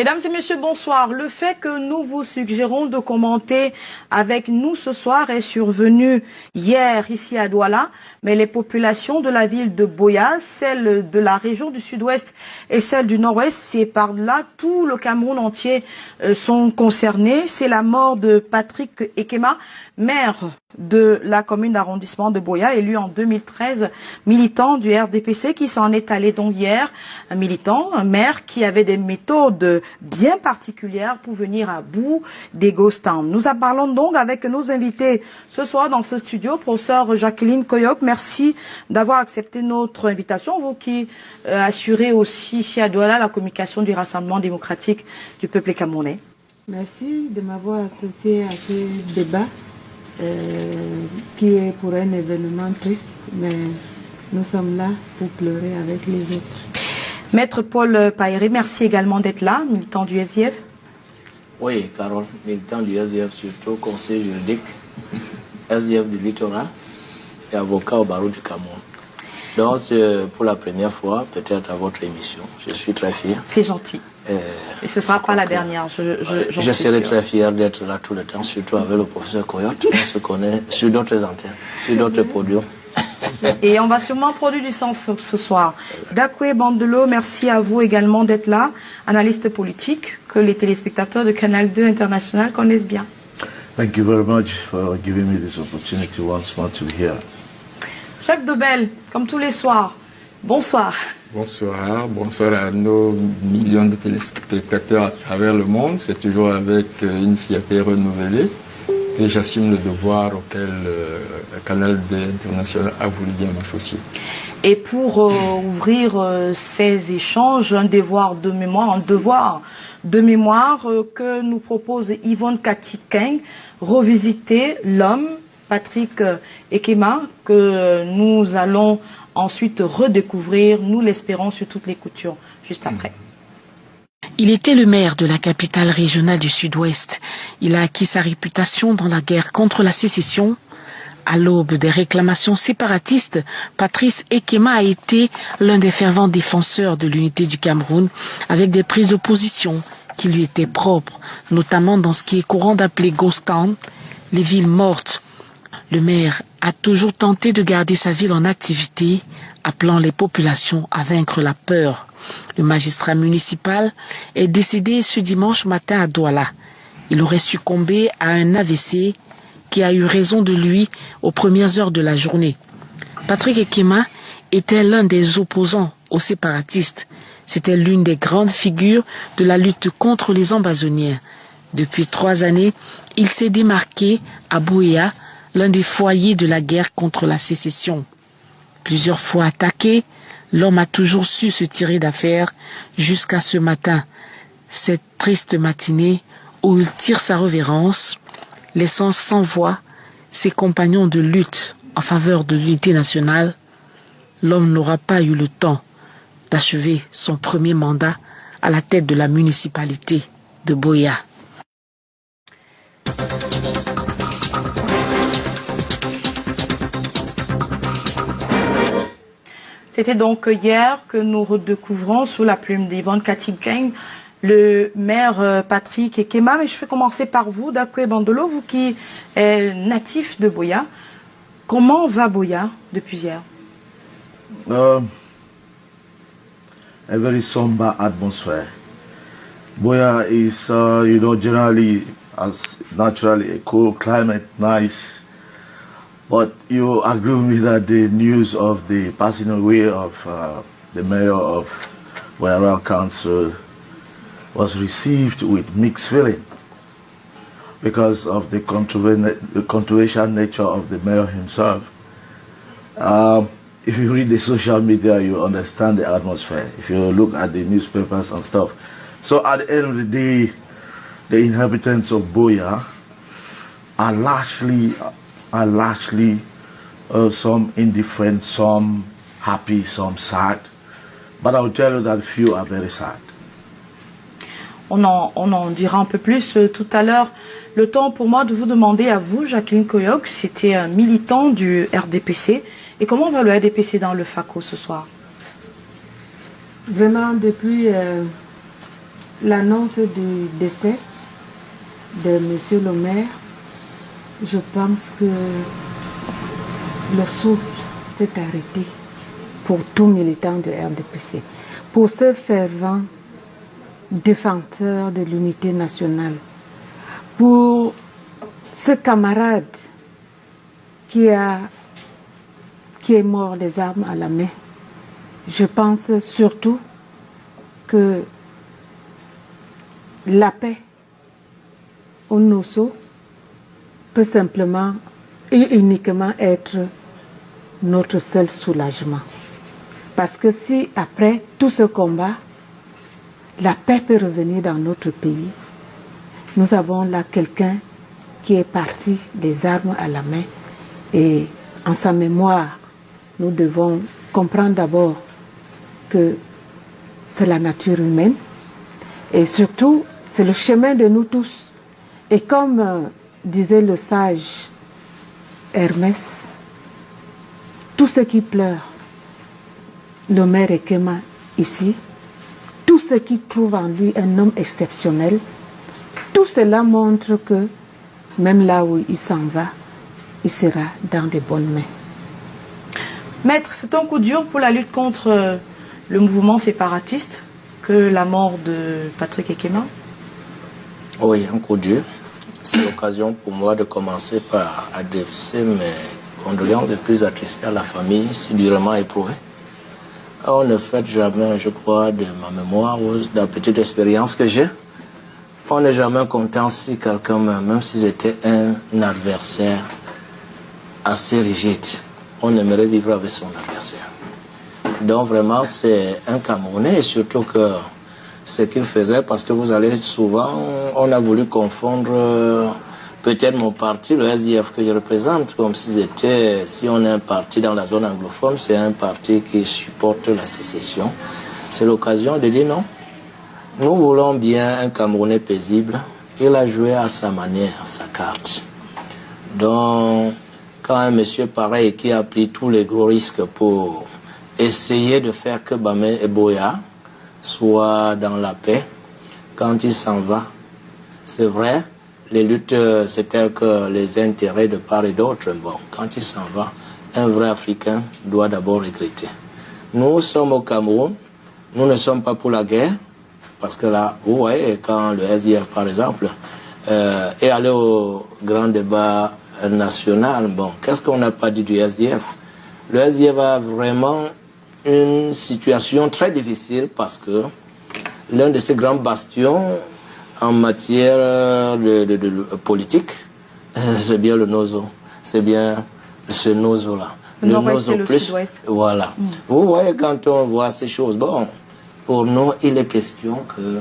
Mesdames et messieurs, bonsoir. Le fait que nous vous suggérons de commenter avec nous ce soir est survenu hier ici à Douala, mais les populations de la ville de Buea, celles de la région du sud-ouest et celles du nord-ouest, c'est par là tout le Cameroun entier sont concernés. C'est la mort de Patrick Ekema, maire de la commune d'arrondissement de Buea, élu en 2013, militant du RDPC qui s'en est allé donc hier, un militant, un maire qui avait des méthodes bien particulières pour venir à bout des ghost towns. Nous en parlons donc avec nos invités ce soir dans ce studio. Professeur Jacqueline Koyok, merci d'avoir accepté notre invitation. Vous qui assurez aussi ici à Douala la communication du Rassemblement démocratique du peuple camerounais. Merci de m'avoir associé à ce débat qui est pour un événement triste, mais nous sommes là pour pleurer avec les autres. Maître Paul Paéré, merci également d'être là, militant du SDF. Oui, Carole, militant du SDF, surtout conseiller juridique, SDF du littoral et avocat au barreau du Cameroun. Donc, c'est pour la première fois, peut-être à votre émission. Je suis très fier. C'est gentil. Et ce ne sera pas la dernière, je serai très fier d'être là tout le temps, surtout avec le professeur Koyok. On se connaît sur d'autres antennes, sur d'autres podiums. Et on va sûrement produire du sens ce soir. Dakwe Bandelo, merci à vous également d'être là, analyste politique que les téléspectateurs de Canal 2 International connaissent bien. Thank you very much for giving me this opportunity once more to be here. Jacques Dobel, comme tous les soirs, bonsoir. Bonsoir, bonsoir à nos millions de téléspectateurs à travers le monde. C'est toujours avec une fierté renouvelée que j'assume le devoir auquel le Canal 2 International a voulu bien m'associer. Et pour ouvrir ces échanges, un devoir de mémoire que nous propose Yvonne Katikeng, revisiter l'homme, Patrick Ekema, que nous allons ensuite redécouvrir, nous l'espérons, sur toutes les coutures, juste après. Il était le maire de la capitale régionale du Sud-Ouest. Il a acquis sa réputation dans la guerre contre la sécession. À l'aube des réclamations séparatistes, Patrice Ekema a été l'un des fervents défenseurs de l'unité du Cameroun, avec des prises de position qui lui étaient propres, notamment dans ce qui est courant d'appeler ghost town, les villes mortes. Le maire a toujours tenté de garder sa ville en activité, appelant les populations à vaincre la peur. Le magistrat municipal est décédé ce dimanche matin à Douala. Il aurait succombé à un AVC qui a eu raison de lui aux premières heures de la journée. Patrick Ekema était l'un des opposants aux séparatistes. C'était l'une des grandes figures de la lutte contre les ambazoniens. Depuis 3 années, il s'est démarqué à Buea, l'un des foyers de la guerre contre la sécession. Plusieurs fois attaqué, l'homme a toujours su se tirer d'affaire jusqu'à ce matin, cette triste matinée où il tire sa révérence, laissant sans voix ses compagnons de lutte en faveur de l'unité nationale. L'homme n'aura pas eu le temps d'achever son premier mandat à la tête de la municipalité de Buea. C'était donc hier que nous redécouvrons sous la plume d'Yvonne Katikeng le maire Patrick Ekema. Mais je vais commencer par vous, Dakwe Bandelo, vous qui êtes natif de Buea. Comment va Buea depuis hier? A very somber atmosphere. Buea is, generally, as naturally a cool climate, nice. But you agree with me that the news of the passing away of the mayor of Buea Council was received with mixed feeling because of the controversial nature of the mayor himself. If you read the social media, you understand the atmosphere. If you look at the newspapers and stuff. So at the end of the day, the inhabitants of Buea are largely some indifferent, some happy, some sad. But I'll tell you that few are very sad. On en dira un peu plus tout à l'heure. Le temps pour moi de vous demander à vous, Jacqueline Koyok, c'était un militant du RDPC. Et comment va le RDPC dans le FACO ce soir? Vraiment, depuis l'annonce du décès de Monsieur le maire, je pense que le souffle s'est arrêté pour tout militant de RDPC, pour ce fervent défenseur de l'unité nationale, pour ce camarade qui est mort les armes à la main. Je pense surtout que la paix au Nosso peut simplement et uniquement être notre seul soulagement. Parce que si après tout ce combat, la paix peut revenir dans notre pays, nous avons là quelqu'un qui est parti des armes à la main et en sa mémoire, nous devons comprendre d'abord que c'est la nature humaine et surtout c'est le chemin de nous tous. Et comme disait le sage Hermès, tous ceux qui pleurent, le maire Ekema ici, tous ceux qui trouvent en lui un homme exceptionnel, tout cela montre que même là où il s'en va, il sera dans de bonnes mains. Maître, c'est un coup dur pour la lutte contre le mouvement séparatiste que la mort de Patrick Ekema? Oui, un coup dur. C'est l'occasion pour moi de commencer par adresser mes condoléances les plus attristées à la famille, si durement éprouvée. On ne fait jamais, je crois, de ma mémoire ou de la petite expérience que j'ai, on n'est jamais content si quelqu'un, même s'il était un adversaire assez rigide, on aimerait vivre avec son adversaire. Donc vraiment, c'est un Camerounais, et surtout que ce qu'il faisait, parce que vous allez souvent, on a voulu confondre peut-être mon parti, le SDF que je représente, comme si on est un parti dans la zone anglophone, c'est un parti qui supporte la sécession. C'est l'occasion de dire non. Nous voulons bien un Camerounais paisible. Il a joué à sa manière, sa carte. Donc, quand un monsieur pareil qui a pris tous les gros risques pour essayer de faire que Bamé et Boya soient dans la paix, quand il s'en va, c'est vrai, les luttes, c'est tel que les intérêts de part et d'autre. Bon, quand il s'en va, un vrai Africain doit d'abord regretter. Nous sommes au Cameroun, nous ne sommes pas pour la guerre, parce que là, vous voyez, quand le SDF, par exemple, est allé au grand débat national, bon, qu'est-ce qu'on n'a pas dit du SDF? Le SDF a vraiment une situation très difficile parce que l'un de ses grands bastions en matière de politique, c'est bien le Nozo. C'est bien ce Nozo-là. Le Nozo plus. Voilà. Vous voyez, quand on voit ces choses, bon, pour nous, il est question que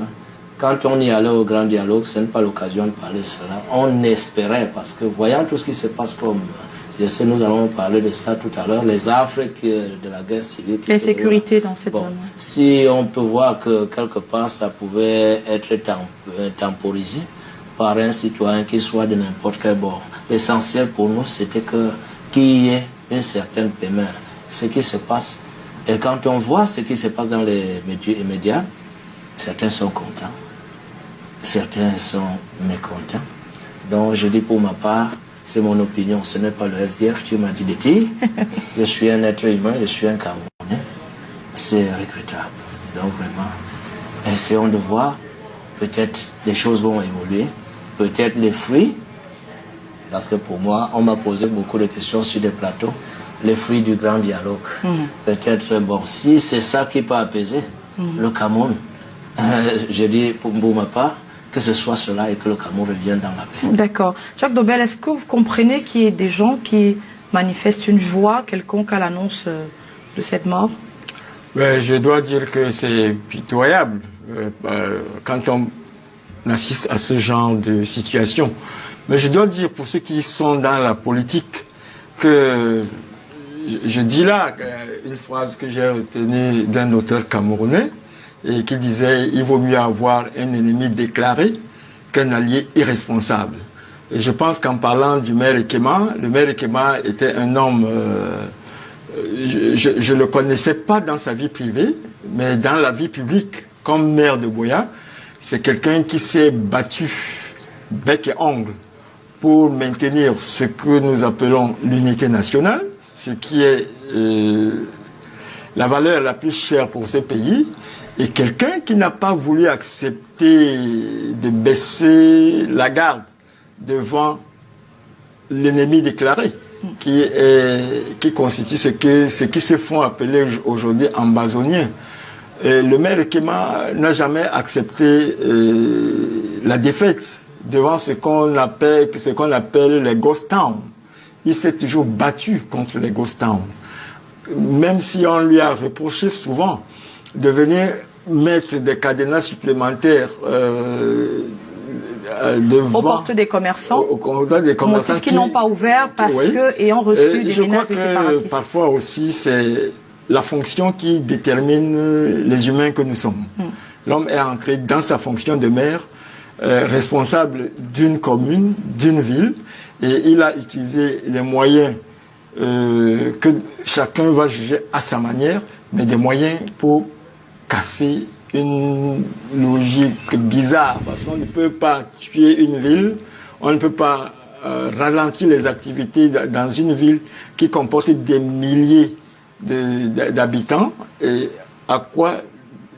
quand on y allait au grand dialogue, ce n'est pas l'occasion de parler de cela. On espérait, parce que voyant tout ce qui se passe comme... Je sais, nous allons parler de ça tout à l'heure, les affres de la guerre civile. L'insécurité dans cette zone. Si on peut voir que quelque part ça pouvait être temporisé par un citoyen qui soit de n'importe quel bord. L'essentiel pour nous, c'était qu'il y ait une certaine paiement. Ce qui se passe. Et quand on voit ce qui se passe dans les médias, certains sont contents, certains sont mécontents. Donc je dis pour ma part, c'est mon opinion, ce n'est pas le SDF, tu m'as dit de dire. Je suis un être humain, je suis un Camerounais. C'est regrettable. Donc vraiment, essayons de voir. Peut-être les choses vont évoluer. Peut-être les fruits. Parce que pour moi, on m'a posé beaucoup de questions sur des plateaux. Les fruits du grand dialogue. Peut-être, bon, si c'est ça qui peut apaiser le Cameroun, je dis pour ma part, que ce soit cela et que le Cameroun revienne dans la paix. D'accord. Jacques Dobel, est-ce que vous comprenez qu'il y ait des gens qui manifestent une joie quelconque à l'annonce de cette mort? Je dois dire que c'est pitoyable quand on assiste à ce genre de situation. Mais je dois dire pour ceux qui sont dans la politique que je dis là une phrase que j'ai retenue d'un auteur camerounais et qui disait « Il vaut mieux avoir un ennemi déclaré qu'un allié irresponsable ». Et je pense qu'en parlant du maire Ekema, le maire Ekema était un homme, je ne le connaissais pas dans sa vie privée, mais dans la vie publique, comme maire de Boya, c'est quelqu'un qui s'est battu bec et ongle pour maintenir ce que nous appelons l'unité nationale, ce qui est la valeur la plus chère pour ce pays, et quelqu'un qui n'a pas voulu accepter de baisser la garde devant l'ennemi déclaré, qui constitue ce qui se font appeler aujourd'hui ambazoniens. Le maire Kema n'a jamais accepté la défaite devant ce qu'on appelle les ghost towns. Il s'est toujours battu contre les ghost towns. Même si on lui a reproché souvent de venir mettre des cadenas supplémentaires aux portes des commerçants, des commerçants qui n'ont pas ouvert parce que ayant reçu des menaces des séparatistes. Parfois aussi, c'est la fonction qui détermine les humains que nous sommes. L'homme est entré dans sa fonction de maire, responsable d'une commune, d'une ville, et il a utilisé les moyens que chacun va juger à sa manière, mais des moyens pour casser une logique bizarre, parce qu'on ne peut pas tuer une ville, on ne peut pas ralentir les activités dans une ville qui comporte des milliers d'habitants. Et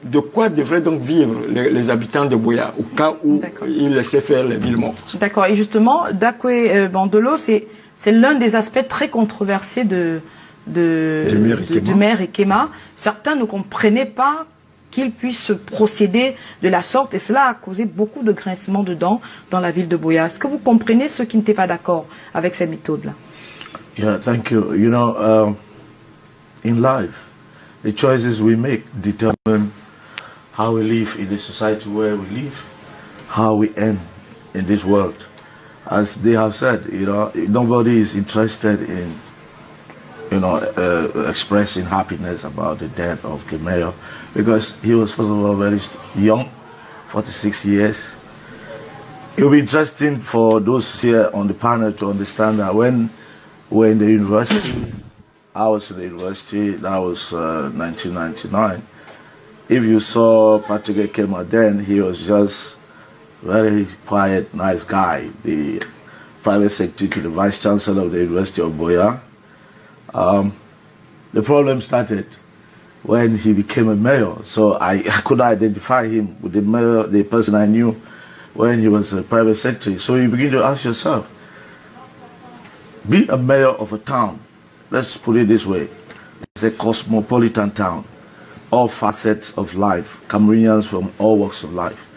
de quoi devraient donc vivre les habitants de Buea au cas où ils laissaient faire les villes mortes? D'accord. Et justement, Dakwe Bandolo, c'est l'un des aspects très controversés du maire Ekema. Certains ne comprenaient pas qu'il puisse procéder de la sorte, et cela a causé beaucoup de grincements de dents dans la ville de Buea. Est-ce que vous comprenez ceux qui n'étaient pas d'accord avec ces méthodes-là? Yeah, thank you. You know, in life, the choices we make determine how we live in the society where we live, how we end in this world. As they have said, you know, nobody is interested in, you know, expressing happiness about the death of the mayor, because he was, first of all, very young, 46 years. It will be interesting for those here on the panel to understand that when we're in the university, I was in the university, that was 1999. If you saw Patrick Ekema then, he was just very quiet, nice guy, the private secretary to the vice chancellor of the University of Buea. The problem started when he became a mayor, so I could identify him with the mayor, the person I knew when he was a private secretary. So you begin to ask yourself, being a mayor of a town, let's put it this way, it's a cosmopolitan town, all facets of life, Cameroonians from all walks of life.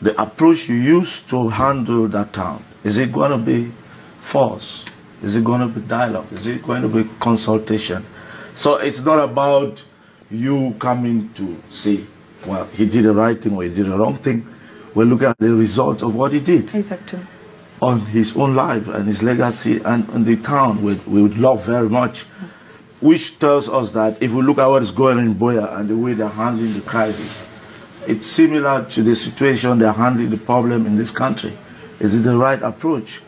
The approach you use to handle that town, is it going to be force? Is it going to be dialogue? Is it going to be consultation? So it's not about you coming to say, well, he did the right thing or he did the wrong thing. We're looking at the results of what he did. Exactly. On his own life and his legacy and the town we would love very much, which tells us that if we look at what is going on in Buea and the way they're handling the crisis, it's similar to the situation they're handling the problem in this country. Is it the right approach?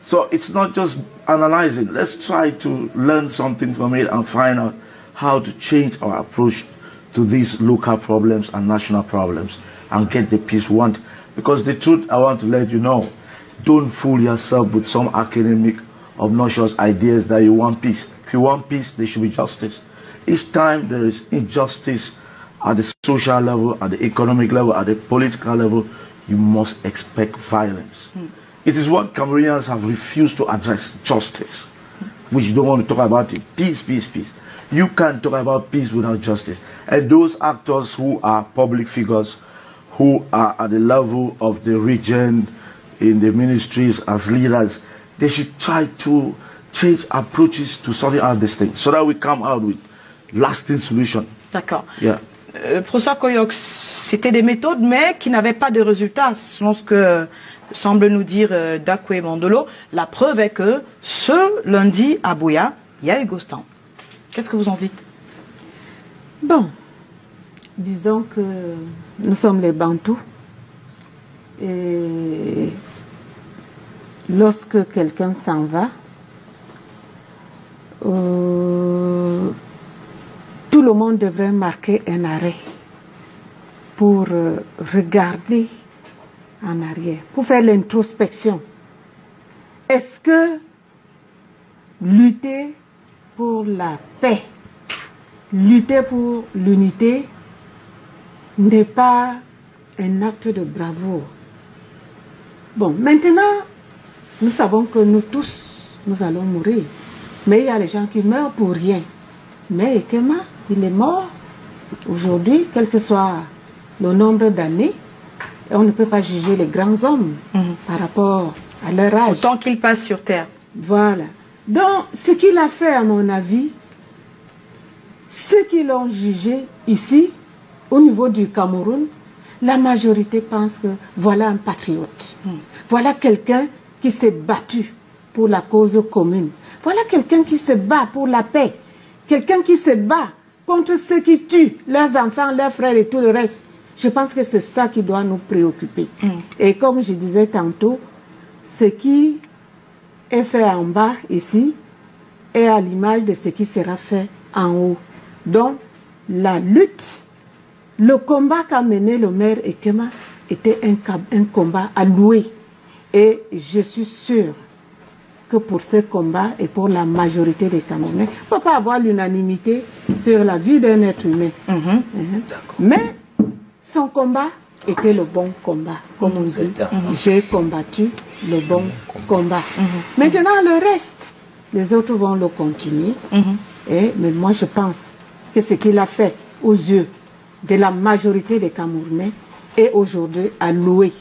So it's not just analyzing. Let's try to learn something from it and find out how to change our approach to these local problems and national problems and get the peace we want. Because the truth I want to let you know, don't fool yourself with some academic, obnoxious ideas that you want peace. If you want peace, there should be justice. Each time there is injustice at the social level, at the economic level, at the political level, you must expect violence. It is what Cameroonians have refused to address, justice, which don't want to talk about it. Peace, peace, peace. You can't talk about peace without justice. And those actors who are public figures, who are at the level of the region, in the ministries as leaders, they should try to change approaches to sorting out this thing so that we come out with lasting solution. D'accord. Yeah. Professeur Koyok, c'était des méthodes, mais qui n'avaient pas de résultats, selon ce que semble nous dire Dakwe Bandolo. La preuve est que ce lundi à Buea, il y a eu ghost town. Qu'est-ce que vous en dites? Bon, disons que nous sommes les Bantous. Et lorsque quelqu'un s'en va, tout le monde devrait marquer un arrêt pour regarder en arrière, pour faire l'introspection. Est-ce que lutter pour la paix, lutter pour l'unité n'est pas un acte de bravoure? Bon, maintenant, nous savons que nous tous, nous allons mourir. Mais il y a les gens qui meurent pour rien. Mais Ekema, il est mort aujourd'hui, quel que soit le nombre d'années. On ne peut pas juger les grands hommes par rapport à leur âge. Autant qu'il passe sur terre. Voilà. Donc, ce qu'il a fait, à mon avis, ceux qui l'ont jugé ici, au niveau du Cameroun, la majorité pense que voilà un patriote. Voilà quelqu'un qui s'est battu pour la cause commune. Voilà quelqu'un qui se bat pour la paix. Quelqu'un qui se bat contre ceux qui tuent leurs enfants, leurs frères et tout le reste. Je pense que c'est ça qui doit nous préoccuper. Et comme je disais tantôt, ce qui est fait en bas ici est à l'image de ce qui sera fait en haut. Donc, la lutte, le combat qu'a mené le maire Ekema était un combat à louer. Et je suis sûre que pour ce combat et pour la majorité des Camerounais, il ne peut pas avoir l'unanimité sur la vie d'un être humain. Mais son combat était le bon combat. Comme on dit, j'ai combattu le bon combat. Maintenant, le reste, les autres vont le continuer. Mais moi, je pense que ce qu'il a fait aux yeux de la majorité des Camerounais est aujourd'hui à louer.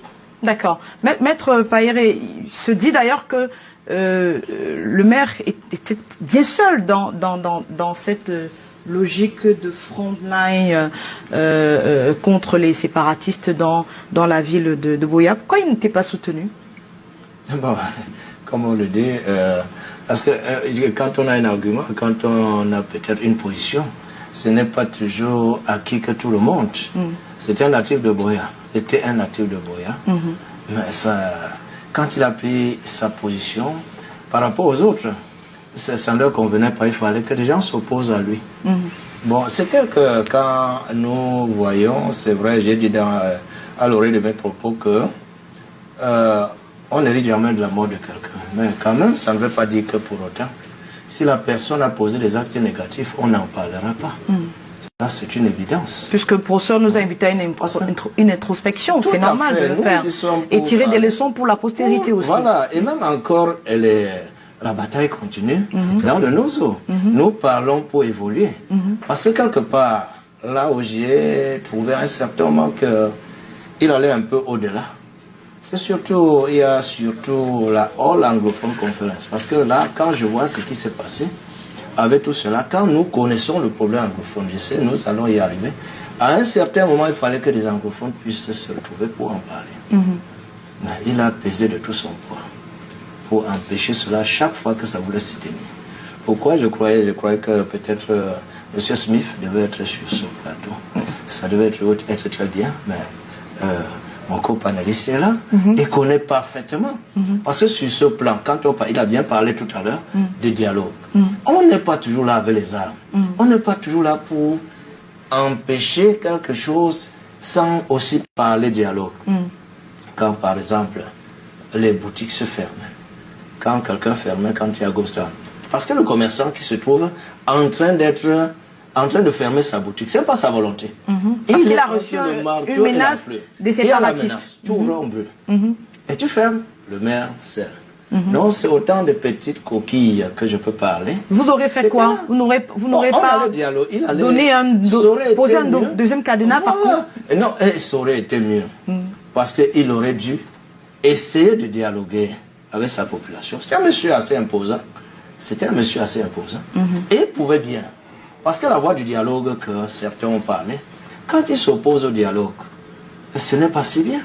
D'accord. Maître Payere se dit d'ailleurs que le maire était bien seul dans cette logique de front line contre les séparatistes dans la ville de Buea. Pourquoi il n'était pas soutenu? Bon, comme on le dit, parce que quand on a un argument, quand on a peut-être une position, ce n'est pas toujours acquis que tout le monde. C'était un natif de Buea. C'était un natif de Buea. Mais ça, quand il a pris sa position, par rapport aux autres, ça ne leur convenait pas. Il fallait que les gens s'opposent à lui. Bon, c'est tel que quand nous voyons, c'est vrai, j'ai dit à l'oreille de mes propos que on ne rit jamais de la mort de quelqu'un. Mais quand même, ça ne veut pas dire que pour autant, si la personne a posé des actes négatifs, on n'en parlera pas. Ça, c'est une évidence. Puisque le professeur nous a invité à une introspection, c'est normal de le faire. Et tirer des leçons pour la postérité aussi. Voilà, et même encore, la bataille continue dans le Nozo. Nous parlons pour évoluer. Parce que quelque part, là où j'ai trouvé un certain moment qu'il allait un peu au-delà. C'est surtout, il y a surtout la All Anglophone Conference. Parce que là, quand je vois ce qui s'est passé, avec tout cela, quand nous connaissons le problème anglophone, je sais, nous allons y arriver. À un certain moment, il fallait que les anglophones puissent se retrouver pour en parler. Mais il a pesé de tout son poids pour empêcher cela chaque fois que ça voulait se tenir. Pourquoi je croyais que peut-être M. Smith devait être sur ce plateau. Ça devait être très bien, mais mon co-panéliste est là et connaît parfaitement. Parce que sur ce plan, quand il a bien parlé tout à l'heure de dialogue, on n'est pas toujours là avec les armes. On n'est pas toujours là pour empêcher quelque chose sans aussi parler dialogue. Quand par exemple, les boutiques se ferment, quand quelqu'un ferme, quand il y a Ghost Town. Parce que le commerçant qui se trouve en train de fermer sa boutique, ce n'est pas sa volonté. Parce qu'il a reçu une menace des séparatistes. Tu ouvres, on brûle. Et tu fermes, le maire scelle. Donc c'est autant de petites coquilles que je peux parler. Vous aurez fait quoi? Vous n'aurez pas posé un deuxième cadenas par contre? Non, ça aurait été mieux. Parce qu'il aurait dû essayer de dialoguer avec sa population. C'était un monsieur assez imposant. Et il pouvait bien. Parce que la voie du dialogue que certains ont parlé, quand il s'oppose au dialogue, ce n'est pas si bien.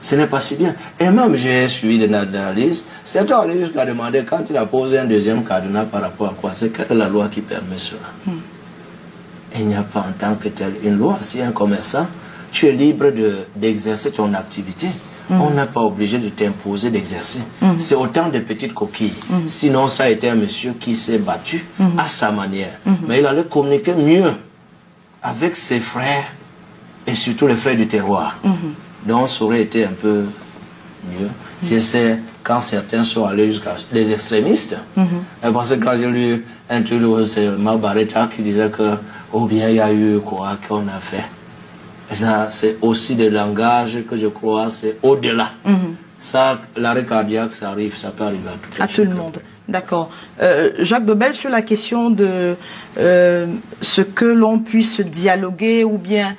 Ce n'est pas si bien. Et même j'ai suivi des analyses, certains allaient jusqu'à demander quand il a posé un deuxième cadenas par rapport à quoi, c'est quelle est la loi qui permet cela. Il n'y a pas en tant que tel une loi. Si un commerçant, tu es libre d'exercer ton activité. On n'est pas obligé de t'imposer d'exercer. C'est autant de petites coquilles. Sinon, ça a été un monsieur qui s'est battu à sa manière. Mais il allait communiquer mieux avec ses frères et surtout les frères du terroir. Donc ça aurait été un peu mieux. Je sais, quand certains sont allés jusqu'à les extrémistes, parce que quand j'ai lu un truc, c'est Marc Barretta qui disait que, ou bien il y a eu quoi qu'on a fait. Ça, c'est aussi des langages que je crois, c'est au-delà. Ça, l'arrêt cardiaque, ça arrive, ça peut arriver à tout le monde. D'accord. Jacques Bebel, sur la question de ce que l'on puisse dialoguer ou bien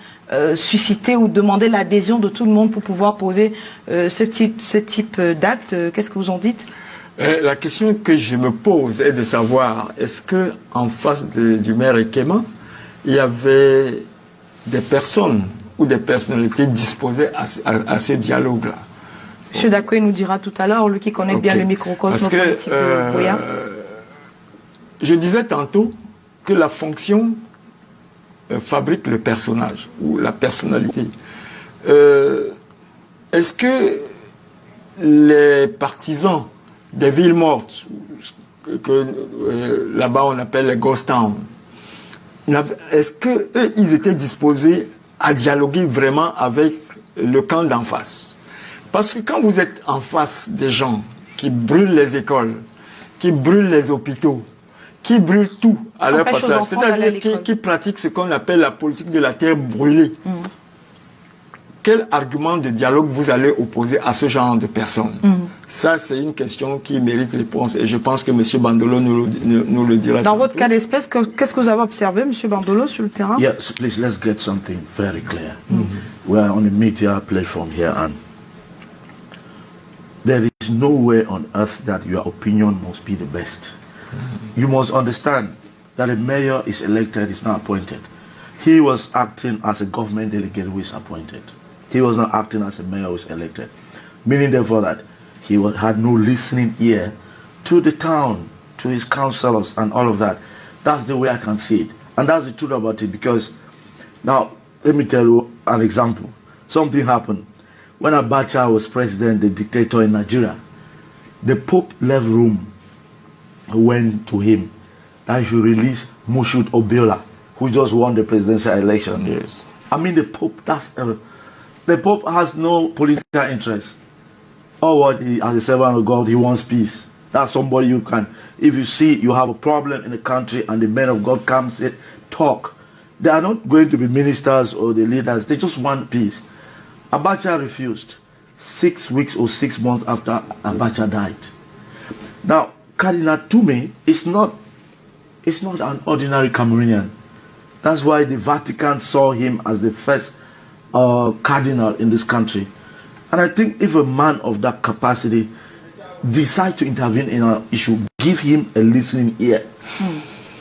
susciter ou demander l'adhésion de tout le monde pour pouvoir poser ce type d'acte, qu'est-ce que vous en dites? La question que je me pose est de savoir, est-ce que en face du maire Ekema, il y avait des personnes ou des personnalités disposées à ce dialogue-là? M. Dakoé nous dira tout à l'heure, lui qui connaît bien le microcosme politique de Buea. Je disais tantôt que la fonction fabrique le personnage ou la personnalité. Est-ce que les partisans des villes mortes, que là-bas on appelle les ghost towns, est-ce qu'eux, ils étaient disposés à dialoguer vraiment avec le camp d'en face? Parce que quand vous êtes en face des gens qui brûlent les écoles, qui brûlent les hôpitaux, qui brûlent tout à leur passage, c'est-à-dire qui pratiquent ce qu'on appelle la politique de la terre brûlée, quel argument de dialogue vous allez opposer à ce genre de personnes? Ça, c'est une question qui mérite réponse et je pense que M. Bandolo nous le dira. Dans votre cas d'espèce, qu'est-ce que vous avez observé, M. Bandolo, sur le terrain? Yes, please, let's get something very clear. We are on a media platform here and there is no way on earth that your opinion must be the best. You must understand that a mayor is elected, is not appointed. He was acting as a government delegate who is appointed. He was not acting as a mayor who is elected. Meaning therefore that he had no listening ear to the town, to his councillors and all of that. That's the way I can see it. And that's the truth about it because, now, let me tell you an example. Something happened. When Abacha was president, the dictator in Nigeria, the Pope left Rome, went to him that he should release Moshood Obiola, who just won the presidential election. Yes. I mean, the Pope, the Pope has no political interest. Or what, as a servant of God, he wants peace. That's somebody you can, if you see you have a problem in the country and the men of God comes in, talk. They are not going to be ministers or the leaders, they just want peace. Abacha refused 6 weeks or 6 months after Abacha died. Now, Cardinal Toumé is not an ordinary Cameroonian. That's why the Vatican saw him as the first cardinal in this country. And I think if a man of that capacity decides to intervene in an issue, give him a listening ear.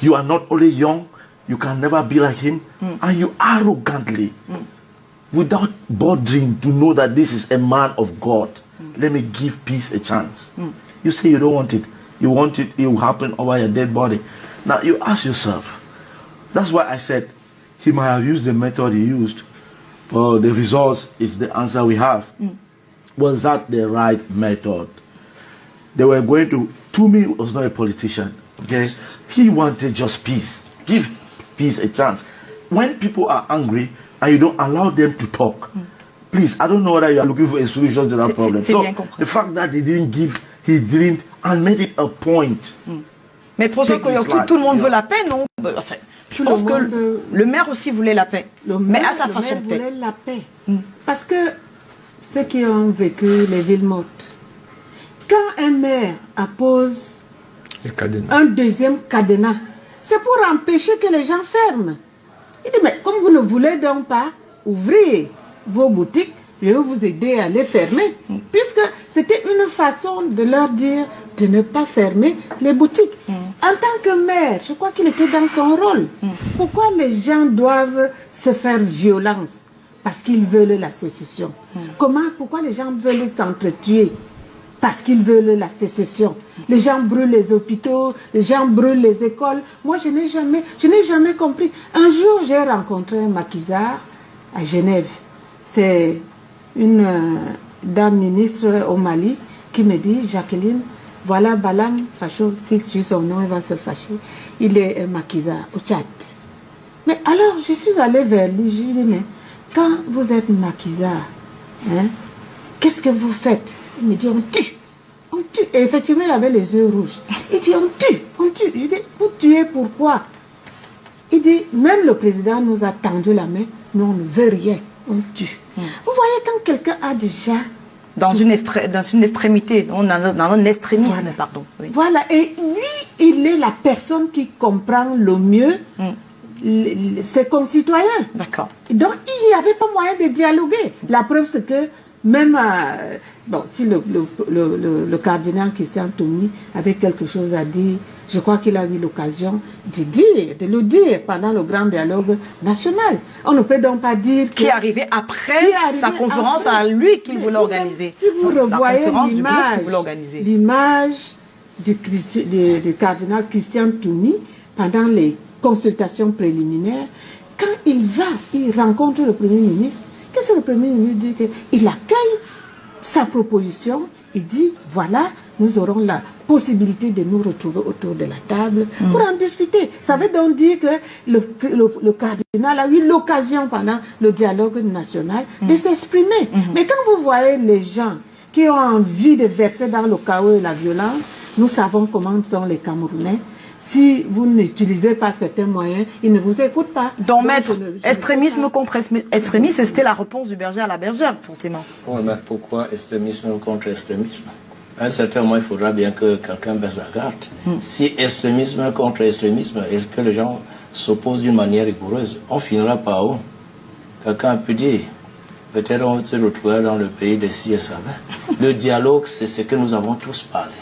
You are not only young, you can never be like him, and you arrogantly, without bothering to know that this is a man of God, let me give peace a chance. You say you don't want it. You want it will happen over your dead body. Now you ask yourself, that's why I said he might have used the method he used, but the results is the answer we have. Was that the right method? They were going to Toumé was not a politician. Okay? He wanted just peace. Give peace a chance. When people are angry and you don't allow them to talk, please, I don't know whether you are looking for a solution to that problem. So the fact that he didn't, and made it a point. Mais pour ça que tout le monde veut la paix, non? Enfin, je pense que le maire aussi voulait la paix, mais à sa façon peut-être. Le maire voulait la paix. Parce que ceux qui ont vécu les villes mortes, quand un maire appose un deuxième cadenas, c'est pour empêcher que les gens ferment. Il dit, mais comme vous ne voulez donc pas ouvrir vos boutiques, je vais vous aider à les fermer. Puisque c'était une façon de leur dire de ne pas fermer les boutiques. En tant que maire, je crois qu'il était dans son rôle. Pourquoi les gens doivent se faire violence? Parce qu'ils veulent la sécession. Pourquoi les gens veulent s'entretuer? Parce qu'ils veulent la sécession. Les gens brûlent les hôpitaux, les gens brûlent les écoles. Moi, je n'ai jamais compris. Un jour, j'ai rencontré un maquisard à Genève. C'est une dame ministre au Mali qui me dit, Jacqueline, voilà Balam Facho, s'il suit son nom, il va se fâcher. Il est un maquisard au Tchad. Mais alors, je suis allée vers lui, je lui ai dit, mais quand vous êtes maquisard, hein, qu'est-ce que vous faites? Il me dit, on tue. On tue. Et effectivement, il avait les yeux rouges. Il dit, on tue, on tue. Je dis, vous tuez pourquoi? Il dit, même le président nous a tendu la main, nous on ne veut rien, on tue. Vous voyez, quand quelqu'un a déjà... Dans une extrémité, dans un extrémisme, Voilà. pardon. Oui. Voilà, et lui, il est la personne qui comprend le mieux ses concitoyens. D'accord. Donc, il n'y avait pas moyen de dialoguer. La preuve, c'est que même, bon, si le cardinal Christian Toumi avait quelque chose à dire, je crois qu'il a eu l'occasion de le dire pendant le grand dialogue national. On ne peut donc pas dire que... Qui est arrivé après sa conférence à lui qu'il voulait organiser. Si vous revoyez l'image du cardinal Christian Toumi pendant les consultations préliminaires, quand il rencontre le Premier ministre, qu'est-ce que le Premier ministre dit? Il accueille sa proposition, il dit, voilà, nous aurons la possibilité de nous retrouver autour de la table pour en discuter. Ça veut donc dire que le cardinal a eu l'occasion pendant le dialogue national de s'exprimer. Mais quand vous voyez les gens qui ont envie de verser dans le chaos et la violence, nous savons comment sont les Camerounais. Si vous n'utilisez pas certains moyens, ils ne vous écoutent pas. Donc, maître, extrémisme contre extrémisme, c'était la réponse du berger à la bergère, forcément. Oui, mais pourquoi extrémisme contre extrémisme? À un certain moment, il faudra bien que quelqu'un baisse la garde. Si extrémisme contre extrémisme, est-ce que les gens s'opposent d'une manière rigoureuse? On finira par où? Quelqu'un a pu dire, peut-être on se retrouver dans le pays des si et savants. Le dialogue, c'est ce que nous avons tous parlé.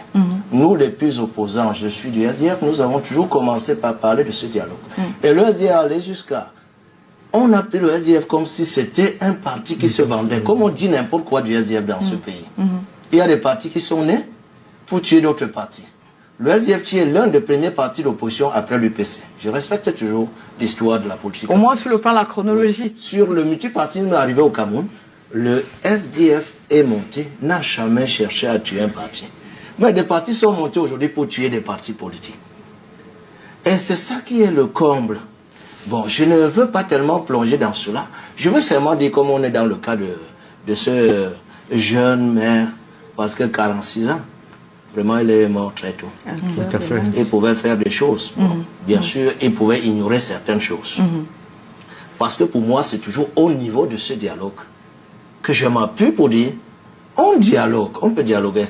Nous, les plus opposants, je suis du SDF, nous avons toujours commencé par parler de ce dialogue. Et le SDF allait jusqu'à... On a pris le SDF comme si c'était un parti qui se vendait. Comme on dit n'importe quoi du SDF dans ce pays. Il y a des partis qui sont nés pour tuer d'autres partis. Le SDF est l'un des premiers partis d'opposition après l'UPC. Je respecte toujours l'histoire de la politique. Au moins sur le plan de la chronologie. Oui. Sur le multipartisme arrivé au Cameroun, le SDF est monté, n'a jamais cherché à tuer un parti. Mais des partis sont montés aujourd'hui pour tuer des partis politiques. Et c'est ça qui est le comble. Bon, je ne veux pas tellement plonger dans cela. Je veux seulement dire, comme on est dans le cas de ce jeune maire, parce que 46 ans, vraiment, il est mort très tôt. Tout à fait. Il pouvait faire des choses. Bon, bien sûr, il pouvait ignorer certaines choses. Parce que pour moi, c'est toujours au niveau de ce dialogue que je m'appuie pour dire, on dialogue, on peut dialoguer.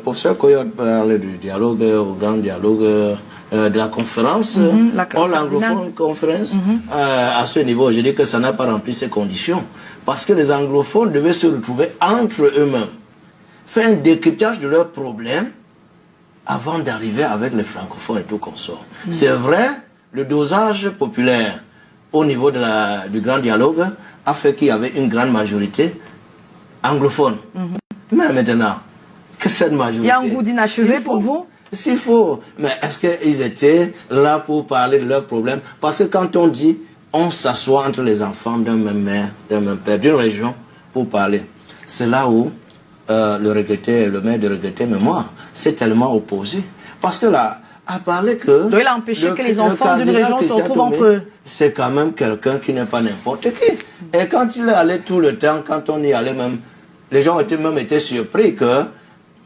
Professeur Coyote parlait du dialogue, au grand dialogue de la conférence, all anglophone conférence. À ce niveau, je dis que ça n'a pas rempli ces conditions. Parce que les anglophones devaient se retrouver entre eux-mêmes, faire un décryptage de leurs problèmes avant d'arriver avec les francophones et tout consort. C'est vrai, le dosage populaire au niveau du grand dialogue a fait qu'il y avait une grande majorité anglophone. Mais maintenant, que cette majorité... Il y a un goût d'inachevé pour vous? S'il faut, mais est-ce qu'ils étaient là pour parler de leurs problèmes? Parce que quand on dit, on s'assoit entre les enfants d'un même mère, d'un même père, d'une région, pour parler, c'est là où le maire de regretter mémoire s'est tellement opposé. Parce que là, à parler que... Donc il a empêché que les enfants d'une région se retrouvent entre eux. C'est quand même quelqu'un qui n'est pas n'importe qui. Et quand il est allé tout le temps, quand on y allait même, les gens étaient même surpris que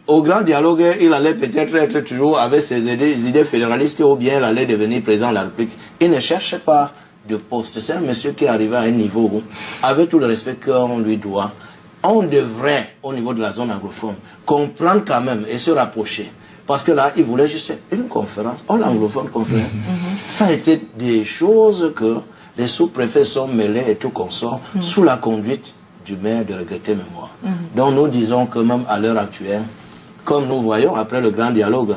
au grand dialogue, il allait peut-être être toujours avec ses idées fédéralistes ou bien il allait devenir président de la République. Il ne cherchait pas de poste. C'est un monsieur qui est arrivé à un niveau où, avec tout le respect qu'on lui doit, on devrait, au niveau de la zone anglophone, comprendre quand même et se rapprocher. Parce que là, il voulait juste une conférence, l'anglophone conférence. Ça a été des choses que les sous-préfets sont mêlés et tout consort sous la conduite du maire de regretter mémoire. Donc nous disons que même à l'heure actuelle, comme nous voyons après le grand dialogue,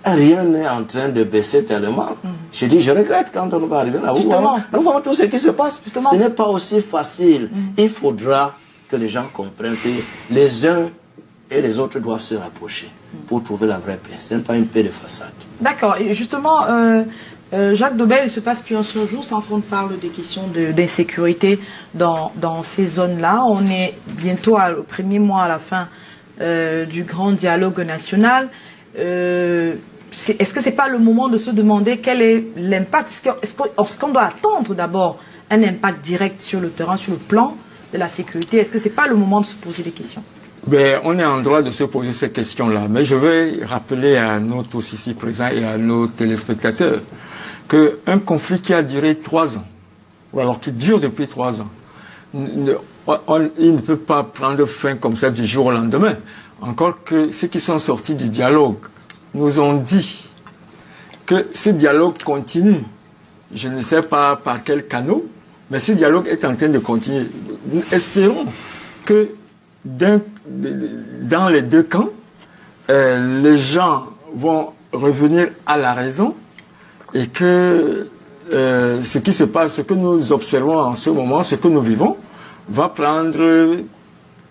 rien n'est en train de baisser tellement. Je dis, je regrette quand on va arriver là où nous voyons tout ce qui se passe. Ce n'est pas aussi facile. Il faudra que les gens comprennent que les uns et les autres doivent se rapprocher pour trouver la vraie paix. Ce n'est pas une paix de façade. D'accord. Et justement, Jacques Dobel, il se passe plus un seul jour sans qu'on parle des questions d'insécurité dans ces zones-là. On est bientôt au premier mois à la fin du grand dialogue national. Est-ce que ce n'est pas le moment de se demander quel est l'impact? Est-ce qu'on doit attendre d'abord un impact direct sur le terrain, sur le plan de la sécurité? Est-ce que ce n'est pas le moment de se poser des questions? Ben, on est en droit de se poser ces questions-là. Mais je vais rappeler à nos tous ici présents et à nos téléspectateurs qu'un conflit qui a duré 3 ans, ou alors qui dure depuis 3 ans, il ne peut pas prendre fin comme ça du jour au lendemain. Encore que ceux qui sont sortis du dialogue nous ont dit que ce dialogue continue. Je ne sais pas par quel canal, mais ce dialogue est en train de continuer. Nous espérons que dans les 2 camps, les gens vont revenir à la raison et que ce qui se passe, ce que nous observons en ce moment, ce que nous vivons, va prendre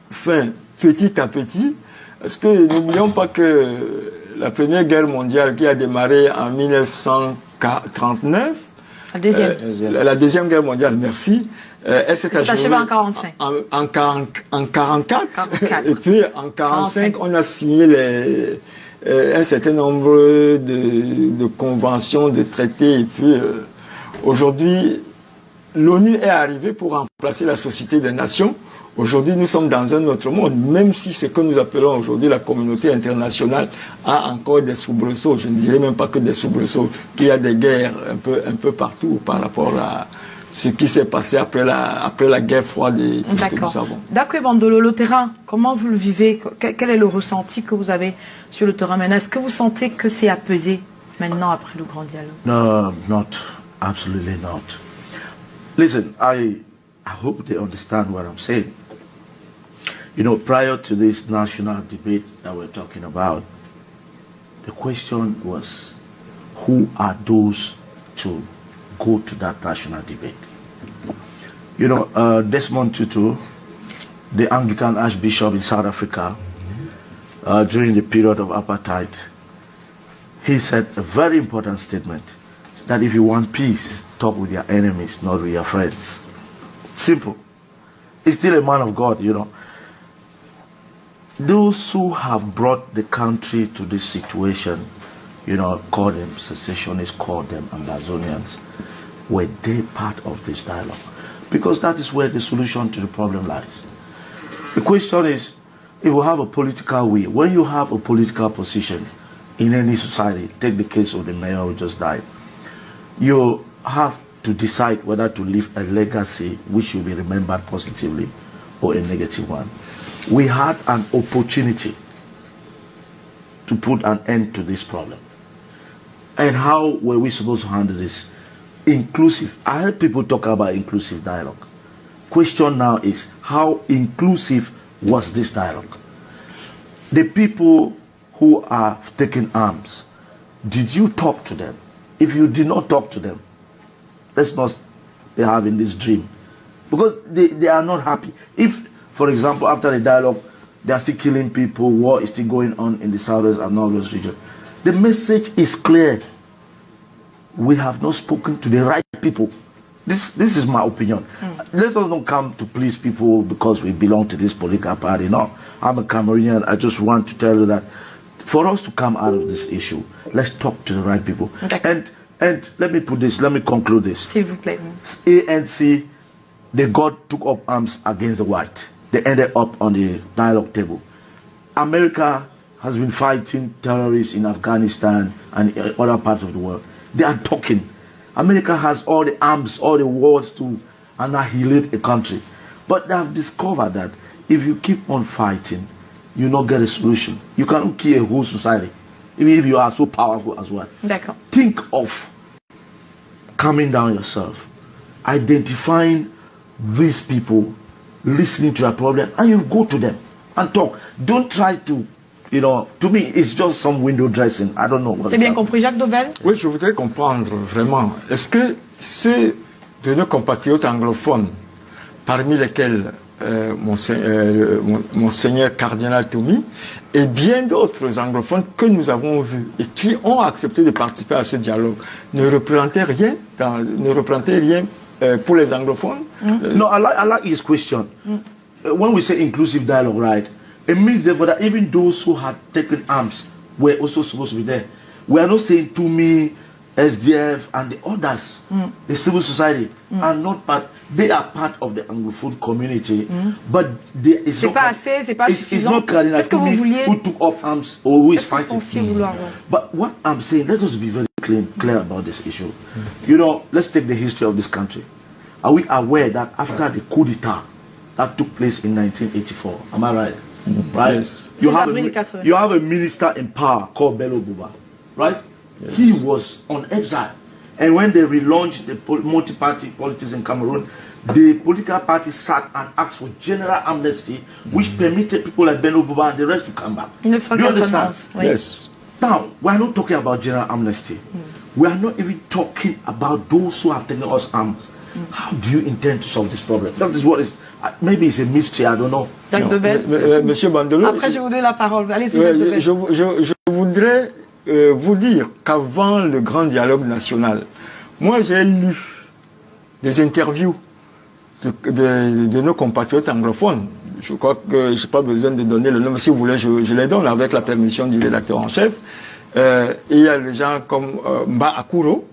fin petit à petit. Parce que n'oublions pas que la Première Guerre mondiale qui a démarré en 1939, la Deuxième Guerre mondiale, merci, elle s'est achevée en 1945. En 1944. Et puis en 1945, on a signé un certain nombre de conventions, de traités. Et puis aujourd'hui, l'ONU est arrivée pour remplacer la Société des Nations. Aujourd'hui, nous sommes dans un autre monde, même si ce que nous appelons aujourd'hui la communauté internationale a encore des soubresauts. Je ne dirais même pas que des soubresauts, qu'il y a des guerres un peu partout par rapport à ce qui s'est passé après la guerre froide et tout ce que nous savons. D'accord, Bandolo, le terrain, comment vous le vivez? Quel est le ressenti que vous avez sur le terrain maintenant? Est-ce que vous sentez que c'est apaisé maintenant après le grand dialogue? No, not, absolutely not. Listen, I hope they understand what I'm saying. You know, prior to this national debate that we're talking about, the question was, who are those to go to that national debate? You know, Desmond Tutu, the Anglican Archbishop in South Africa, during the period of apartheid, he said a very important statement, that if you want peace, talk with your enemies, not with your friends. Simple. He's still a man of God, you know. Those who have brought the country to this situation, you know, call them secessionists, call them Amazonians, were they part of this dialogue? Because that is where the solution to the problem lies. The question is, if we have a political will, when you have a political position in any society, take the case of the mayor who just died, you have to decide whether to leave a legacy which will be remembered positively or a negative one. We had an opportunity to put an end to this problem. And how were we supposed to handle this? Inclusive. I heard people talk about inclusive dialogue. Question now is, how inclusive was this dialogue? The people who are taking arms, did you talk to them? If you did not talk to them, let's not be having this dream. Because they are not happy. If, for example, after the dialogue, they are still killing people, war is still going on in the southwest and northwest region, the message is clear. We have not spoken to the right people. This is my opinion. Let us not come to please people because we belong to this political party. No, I'm a Cameroonian. I just want to tell you that for us to come out of this issue, let's talk to the right people. And let me put this, let me conclude this. S'il vous plaît. ANC, they took up arms against the white. They ended up on the dialogue table. America has been fighting terrorists in Afghanistan and other parts of the world. They are talking. America has all the arms, all the wars to annihilate a country. But they have discovered that if you keep on fighting, you not get a solution. You cannot kill a whole society, even if you are so powerful as well. D'accord. Think of calming down yourself, identifying these people, listening to your problem, and you go to them and talk. Don't try to, you know, to me, it's just some window dressing. I don't know. C'est bien compris, Jacques Dobel? Oui, je voudrais comprendre vraiment. Est-ce que ceux de nos compatriotes anglophones, parmi lesquels Monseigneur Cardinal Toumi, et bien d'autres anglophones que nous avons vus et qui ont accepté de participer à ce dialogue, ne représentaient rien, pour les anglophones? No, I like his question. When we say inclusive dialogue, right, it means that even those who had taken arms were also supposed to be there. We are not saying Toumi SDF and the others, the civil society, are not part. They are part of the Anglophone community, but c'est pas assez, c'est pas suffisant. It's not Cardinal Qu'est-ce que vous vouliez? who took up arms or who is fighting. Vouloir, But what I'm saying, let us be very clear about this issue. You know, let's take the history of this country. Are we aware that after the coup d'etat that took place in 1984, am I right? Right? Yes. You have a minister in power called Bello Buba, right? Yes. He was on exile. And when they relaunched the multi-party politics in Cameroon, the political party sat and asked for general amnesty, which permitted people like Bello Buba and the rest to come back. Do you understand? Yes. Now, we are not talking about general amnesty. We are not even talking about those who have taken us arms. How do you intend to solve this problem? That is what is, maybe it's a mystery, I don't know. Monsieur Bandolo. Après, je vous donne la parole. Allez-y, je voudrais vous dire qu'avant le grand dialogue national, moi j'ai lu des interviews de nos compatriotes anglophones. Je crois que je n'ai pas besoin de donner le nom. Si vous voulez, je les donne avec la permission du rédacteur en chef. Il y a des gens comme Mba Akuro.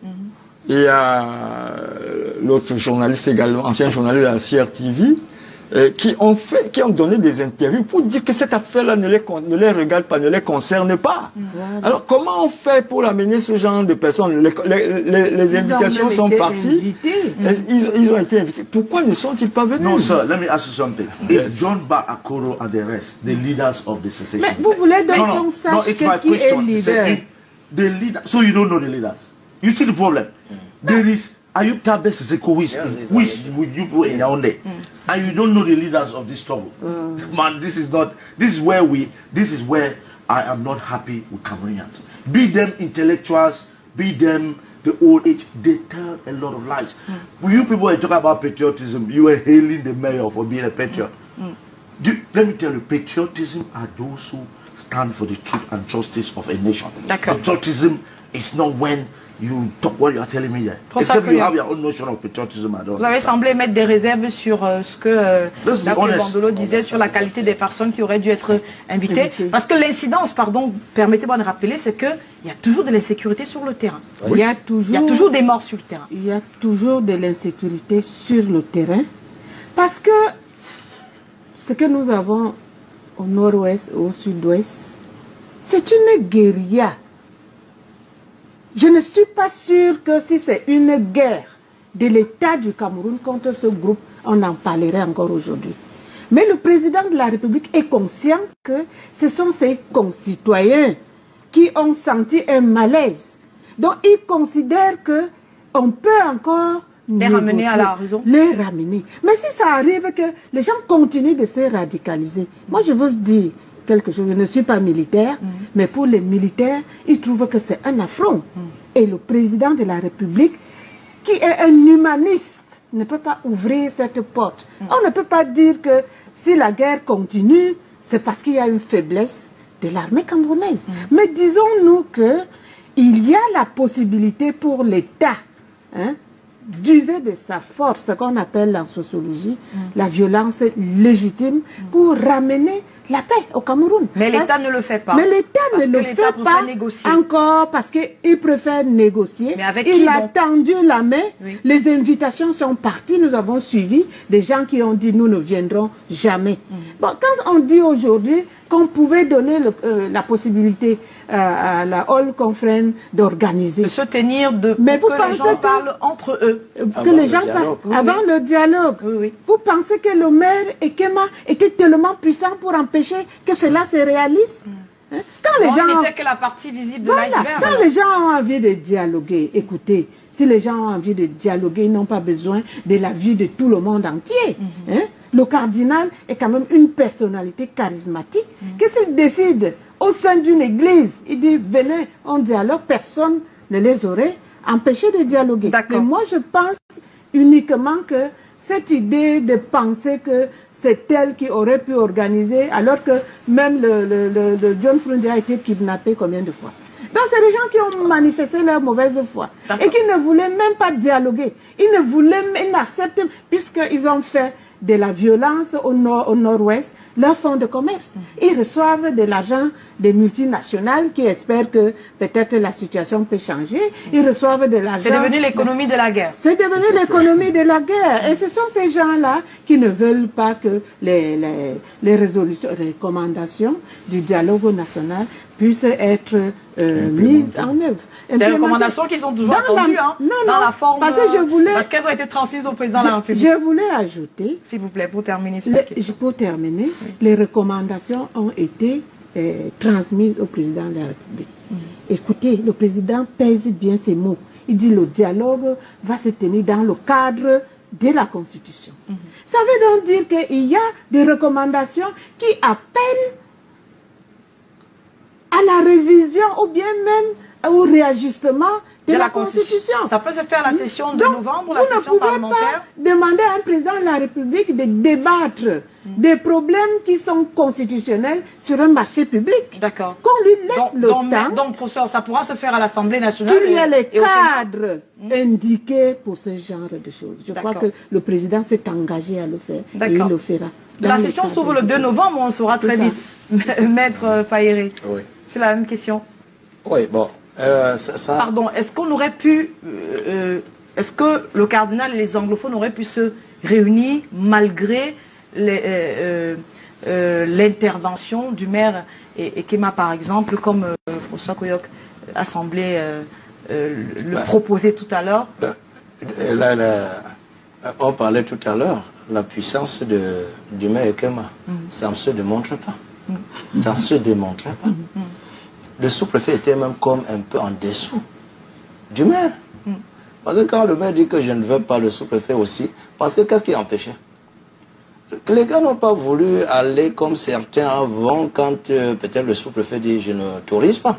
Il y a l'autre journaliste également, ancien journaliste de la CRTV, qui ont donné des interviews pour dire que cette affaire-là ne les regarde pas, ne les concerne pas. Voilà. Alors comment on fait pour amener ce genre de personnes? Les invitations sont parties. Ils ont été invités. Pourquoi ne sont-ils pas venus? No, sir, let me ask you something. It's John Ba Akuro and the rest, the leaders of the secession. Mais vous voulez donc qu'on sache qui est leader? The leader. So you don't know the leaders. You see the problem? There is Ayub Tabe Siseko, who is with you people in Yaoundé, and you don't know the leaders of this struggle. Man, this is where I am not happy with Cameroonians. Be them intellectuals, be them the old age, they tell a lot of lies. When you people are talking about patriotism, you are hailing the mayor for being a patriot. Let me tell you, patriotism are those who stand for the truth and justice of a nation. Patriotism is not when you talk what you are telling me there. Except you have your own notion of patriotism. Vous avez semblé mettre des réserves sur ce que Bandolo disait sur la qualité des personnes qui auraient dû être invitées. Parce que l'incidence, pardon, permettez-moi de rappeler, c'est qu'il y a toujours de l'insécurité sur le terrain. Il y a toujours des morts sur le terrain. Il y a toujours de l'insécurité sur le terrain. Parce que ce que nous avons au nord-ouest, au sud-ouest, c'est une guérilla. Je ne suis pas sûre que si c'est une guerre de l'État du Cameroun contre ce groupe, on en parlerait encore aujourd'hui. Mais le président de la République est conscient que ce sont ses concitoyens qui ont senti un malaise. Donc il considère qu'on peut encore les ramener à la raison. Les ramener. Mais si ça arrive que les gens continuent de se radicaliser, moi je veux dire quelque chose, je ne suis pas militaire, mais pour les militaires, ils trouvent que c'est un affront. Et le président de la République, qui est un humaniste, ne peut pas ouvrir cette porte. On ne peut pas dire que si la guerre continue, c'est parce qu'il y a une faiblesse de l'armée camerounaise. Mais disons-nous qu'il y a la possibilité pour l'État d'user de sa force, ce qu'on appelle en sociologie la violence légitime, pour ramener la paix au Cameroun. Mais l'État ne le fait pas. Mais l'État ne le fait pas encore parce qu'il préfère négocier. Mais avec il a tendu la main. Les invitations sont parties. Nous avons suivi des gens qui ont dit nous ne viendrons jamais. Bon, quand on dit aujourd'hui qu'on pouvait donner la possibilité à la All Conference d'organiser. De se tenir mais pour que les gens parlent entre eux. Que les gens parlent avant le dialogue. Vous pensez que le maire Ekema était tellement puissant pour empêcher que cela se réalise? Quand les gens n'était que la partie visible de l'iceberg. Quand les gens ont envie de dialoguer, écoutez, si les gens ont envie de dialoguer, ils n'ont pas besoin de l'avis de tout le monde entier. Le cardinal est quand même une personnalité charismatique. Qu'est-ce qu'il décide au sein d'une église? Il dit, venez, on dialogue, personne ne les aurait empêchés de dialoguer. Mais moi, je pense uniquement que cette idée de penser que c'est elle qui aurait pu organiser, alors que même le John Frundi a été kidnappé combien de fois? Donc c'est des gens qui ont manifesté leur mauvaise foi et qui ne voulaient même pas dialoguer. Ils ne voulaient, ils n'acceptent, puisqu'ils ont fait de la violence au nord-ouest leur fonds de commerce. Ils reçoivent de l'argent des multinationales qui espèrent que peut-être la situation peut changer. Ils reçoivent de l'argent... C'est devenu l'économie de la guerre. C'est devenu l'économie de la guerre. Et ce sont ces gens-là qui ne veulent pas que les recommandations du dialogue national puissent être mises en œuvre. Des recommandations qui sont toujours attendues, dans la forme... Parce que je voulais... Parce qu'elles ont été transmises au président de la République. Je voulais ajouter... S'il vous plaît, pour terminer Pour terminer, les recommandations ont été transmises au président de la République. Écoutez, le président pèse bien ses mots. Il dit le dialogue va se tenir dans le cadre de la Constitution. Ça veut donc dire qu'il y a des recommandations qui appellent à la révision ou bien même au réajustement de la Constitution. Ça peut se faire à la session de novembre, la session parlementaire. Vous ne pouvez pas demander à un président de la République de débattre des problèmes qui sont constitutionnels sur un marché public. D'accord. Qu'on lui laisse le temps. Donc, professeur, ça pourra se faire à l'Assemblée nationale. Il y a les cadres indiqués pour ce genre de choses. Je crois que le président s'est engagé à le faire. Et il le fera. La session s'ouvre le 2 novembre, on saura très vite. Maître Pailleret, oui. C'est la même question. Oui, bon. Pardon, est-ce qu'on aurait pu... est-ce que le cardinal et les anglophones auraient pu se réunir malgré l'intervention du maire et Kema, par exemple, comme François Koyok a semblé le proposer tout à l'heure? On parlait tout à l'heure, la puissance du maire Kema, ça ne se démontre pas. Ça ne se démontre pas. Le sous-préfet était même comme un peu en dessous du maire. Parce que quand le maire dit que je ne veux pas le sous-préfet aussi, parce que qu'est-ce qui empêchait? Les gars n'ont pas voulu aller comme certains avant, quand peut-être le sous-préfet dit je n'autorise pas.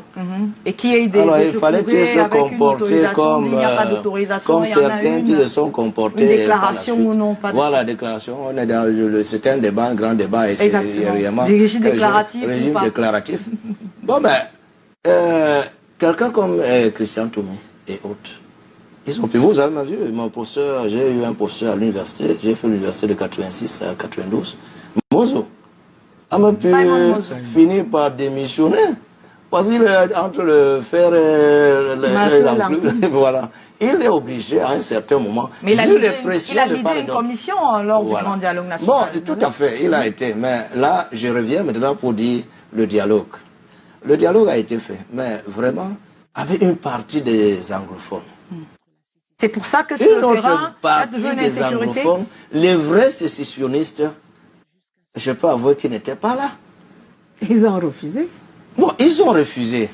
Et qui ait des... Alors il fallait qu'ils se comportent comme certains qui se sont comportés. Une déclaration ou non, pas de... Voilà, déclaration. On est dans c'était un débat, un grand débat. Et c'est réellement des régimes déclaratifs. Régime déclaratif. Bon ben, quelqu'un comme Christian Toumi et autres, ils ont pu. Vous avez vu, mon professeur, j'ai eu un professeur à l'université, j'ai fait l'université de 86 à 92. Mozo a même pu finir par démissionner. Parce qu'il est entre le fer et l'enclume. Voilà. Il est obligé à un certain moment. Mais il a l'idée une commission lors du grand dialogue national. Bon, tout à fait, il a été. Mais là, je reviens maintenant pour dire le dialogue. Le dialogue a été fait, mais vraiment avec une partie des anglophones. C'est pour ça que une autre partie des anglophones, les vrais sécessionnistes, je peux avouer qu'ils n'étaient pas là. Ils ont refusé. Bon, ils ont refusé.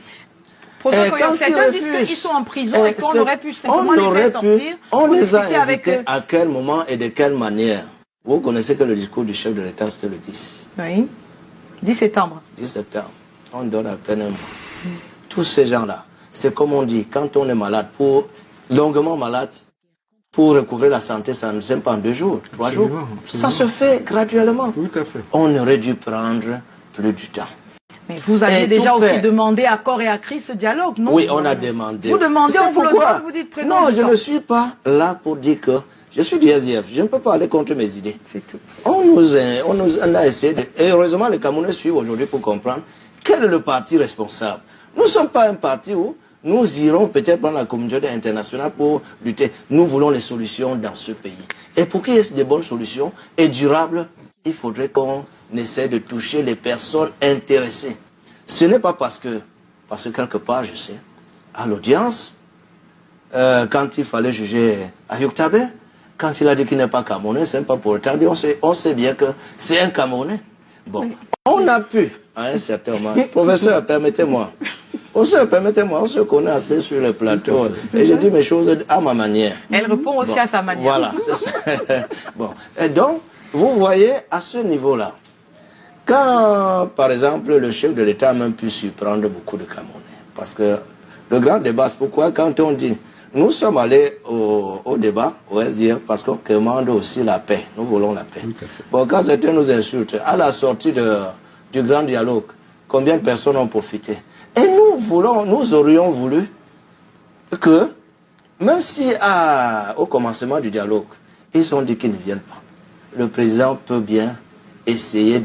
Certains disent qu'ils sont en prison et qu'on aurait pu simplement les faire sortir. On les a invités à quel moment et de quelle manière? Vous connaissez que le discours du chef de l'État, c'était le 10. Oui. 10 septembre. 10 septembre. On donne à peine un mois. Tous ces gens-là, c'est comme on dit, quand on est malade, longuement malade, pour recouvrir la santé, ça ne se fait pas en 2 jours, 3 jours. Ça se fait graduellement. Tout à fait. On aurait dû prendre plus du temps. Mais vous aviez déjà aussi demandé à corps et à cri ce dialogue, non? Oui, on a demandé. Vous demandez, on vous le donne, vous dites prenons. Non, je ne suis pas là pour dire que je suis du SDF. Je ne peux pas aller contre mes idées. C'est tout. On nous a essayé de... Et heureusement, les Camerounais suivent aujourd'hui pour comprendre quel est le parti responsable. Nous ne sommes pas un parti où nous irons peut-être prendre la communauté internationale pour lutter. Nous voulons les solutions dans ce pays. Et pour qu'il y ait des bonnes solutions et durables, il faudrait qu'on essaie de toucher les personnes intéressées. Ce n'est pas parce que quelque part, je sais, à l'audience, quand il fallait juger Ayuk Tabé, quand il a dit qu'il n'est pas Camerounais, c'est pas pour autant dire, on sait bien que c'est un Camerounais. Bon, on a pu, à un certain moment, professeur, permettez-moi, on se connaît assez sur le plateau, et je dis mes choses à ma manière. Elle répond aussi à sa manière. Voilà, c'est ça. Bon, et donc, vous voyez, à ce niveau-là, quand, par exemple, le chef de l'État a même pu surprendre beaucoup de Camerounais, parce que le grand débat, c'est pourquoi quand on dit, nous sommes allés au débat, au SDF, parce qu'on demande aussi la paix, nous voulons la paix. Bon, quand certains nous insultent, à la sortie du grand dialogue, combien de personnes ont profité? Et nous aurions voulu que, même si au commencement du dialogue, ils ont dit qu'ils ne viennent pas, le président peut bien essayer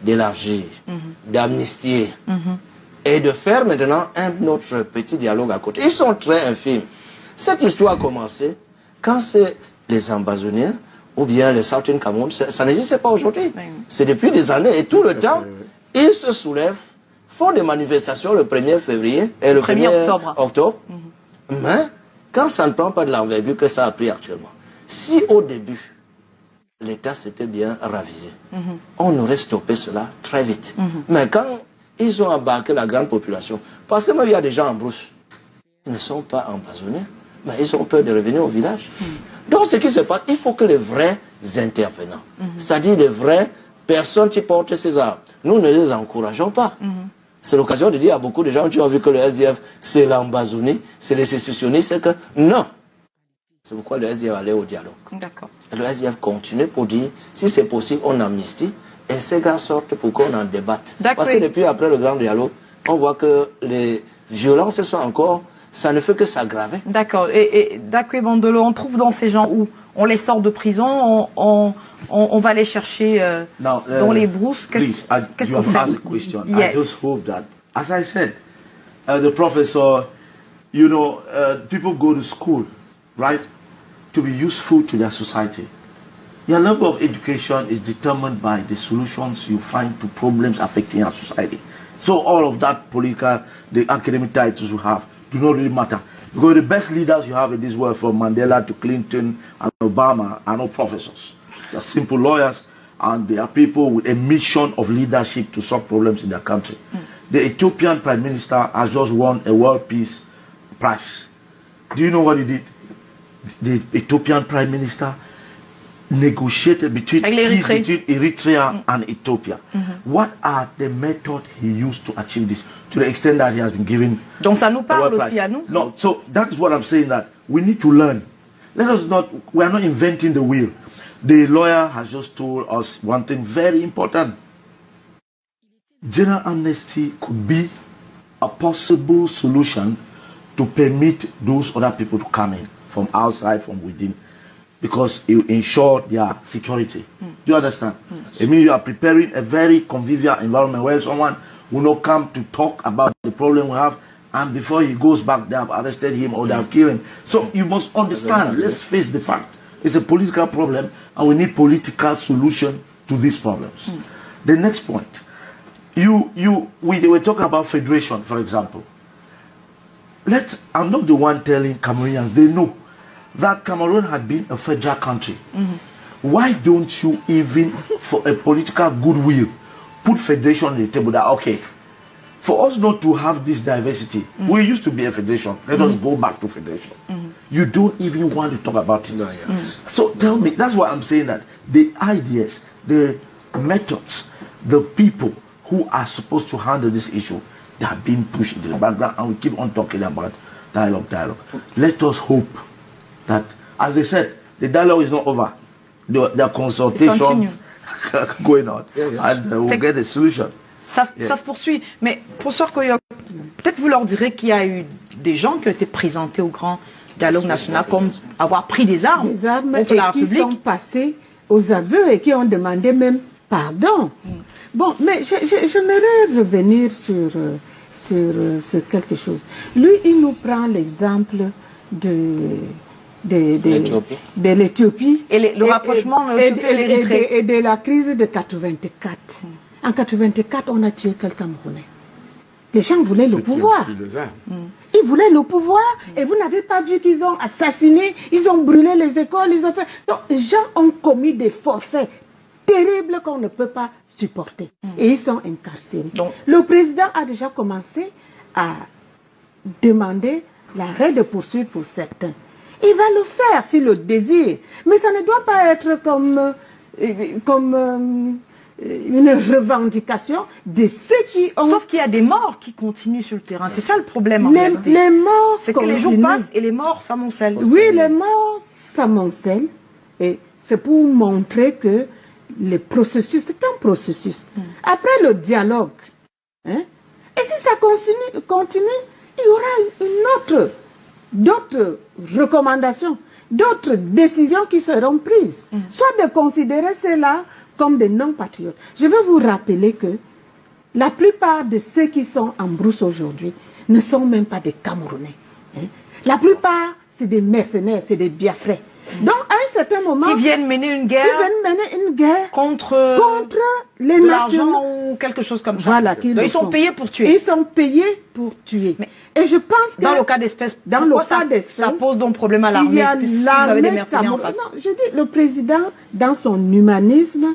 d'élargir, d'amnistier et de faire maintenant un autre petit dialogue à côté. Ils sont très infimes. Cette histoire a commencé quand c'est les ambazoniens ou bien les Southern Cameroun, ça n'existe pas aujourd'hui. C'est depuis des années et tout le temps, ils se soulèvent, font des manifestations le 1er février et le 1er octobre. Mais quand ça ne prend pas de l'envergure que ça a pris actuellement, si au début, l'État s'était bien ravisé, on aurait stoppé cela très vite. Mais quand ils ont embarqué la grande population, parce que même il y a des gens en brousse, ils ne sont pas ambazoniens, mais ils ont peur de revenir au village. Donc ce qui se passe, il faut que les vrais intervenants, c'est-à-dire les vraies personnes qui portent ces armes, nous ne les encourageons pas. C'est l'occasion de dire à beaucoup de gens qui ont vu que le SDF, c'est l'Ambazonie, c'est les sécessionnistes, c'est que non. C'est pourquoi le SDF allait au dialogue. D'accord. Le SDF continue pour dire, si c'est possible, on amnistie, et ces gars sortent pour qu'on en débatte. Parce que depuis après le grand dialogue, on voit que les violences sont encore, ça ne fait que s'aggraver. D'accord. Et Dakwe Bandolo, on trouve dans ces gens où on les sort de prison, on va les chercher dans les brousses. Qu'est-ce qu'on fait? Asked a question. Yes. I just hope that, as I said, the professor, you know, people go to school, right, to be useful to their society. Your level of education is determined by the solutions you find to problems affecting our society. So all of that political, the academic titles you have, do not really matter. Because the best leaders you have in this world, from Mandela to Clinton and Obama, are not professors. They are simple lawyers, and they are people with a mission of leadership to solve problems in their country. The Ethiopian Prime Minister has just won a World Peace Prize. Do you know what he did? The Ethiopian Prime Minister negotiated between Eritrea and Ethiopia. What are the methods he used to achieve this, to the extent that he has been given? Donc ça nous parle aussi à nous. No, so that is what I'm saying, that we need to learn. Let us not, we are not inventing the wheel. The lawyer has just told us one thing very important. General amnesty could be a possible solution to permit those other people to come in from outside, from within, because it will ensure their security. Do you understand? It means you are preparing a very convivial environment where someone will not come to talk about the problem we have, and before he goes back, they have arrested him or they have killed him. So you must understand, let's face the fact. It's a political problem, and we need political solution to these problems. The next point, we were talking about federation, for example. I'm not the one telling Cameroonians, they know that Cameroon had been a federal country. Why don't you even, for a political goodwill, put federation on the table that, okay, for us not to have this diversity, we used to be a federation, let us go back to federation. You don't even want to talk about it. So tell me, that's why I'm saying that the ideas, the methods, the people who are supposed to handle this issue, they are being pushed into the background, and we keep on talking about dialogue. Let us hope that, as they said, the dialogue is not over. There are consultations going on, and we'll get a solution. Ça se poursuit. Mais, professeur Koyok, peut-être vous leur direz qu'il y a eu des gens qui ont été présentés au grand dialogue national comme avoir pris des armes contre la République. Qui sont passés aux aveux et qui ont demandé même pardon. Bon, mais j'aimerais revenir sur quelque chose. Lui, il nous prend l'exemple de l'Éthiopie et le rapprochement de l'Érythrée et de la crise de 84. En 84, on a tué quelqu'un Camerounais. Les gens voulaient le pouvoir. Ils voulaient le pouvoir, et vous n'avez pas vu qu'ils ont assassiné, ils ont brûlé les écoles, ils ont fait... Donc, les gens ont commis des forfaits terribles qu'on ne peut pas supporter. Et ils sont incarcérés. Donc, le président a déjà commencé à demander l'arrêt de poursuite pour certains. Il va le faire s'il le désire. Mais ça ne doit pas être comme une revendication de ceux qui ont... Sauf qu'il y a des morts qui continuent sur le terrain. C'est ça le problème en réalité. Les morts c'est que les jours passent et les morts s'amoncellent. Oui, les morts s'amoncellent. Et c'est pour montrer que le processus, c'est un processus. Après le dialogue, et si ça continue, il y aura d'autres recommandations. d'autres décisions qui seront prises. Soit de considérer cela comme des non-patriotes. Je veux vous rappeler que la plupart de ceux qui sont en brousse aujourd'hui ne sont même pas des Camerounais. La plupart, c'est des mercenaires, c'est des Biafrais. Donc, à un certain moment... Ils viennent mener une guerre... contre les nations ou quelque chose comme ça. Voilà, donc, ils sont payés pour tuer. Ils sont payés pour tuer. Et je pense que... Dans le cas d'espèce, ça pose donc problème à l'armée. Si vous avez des mercenaires en face. Non, je dis, le président, dans son humanisme,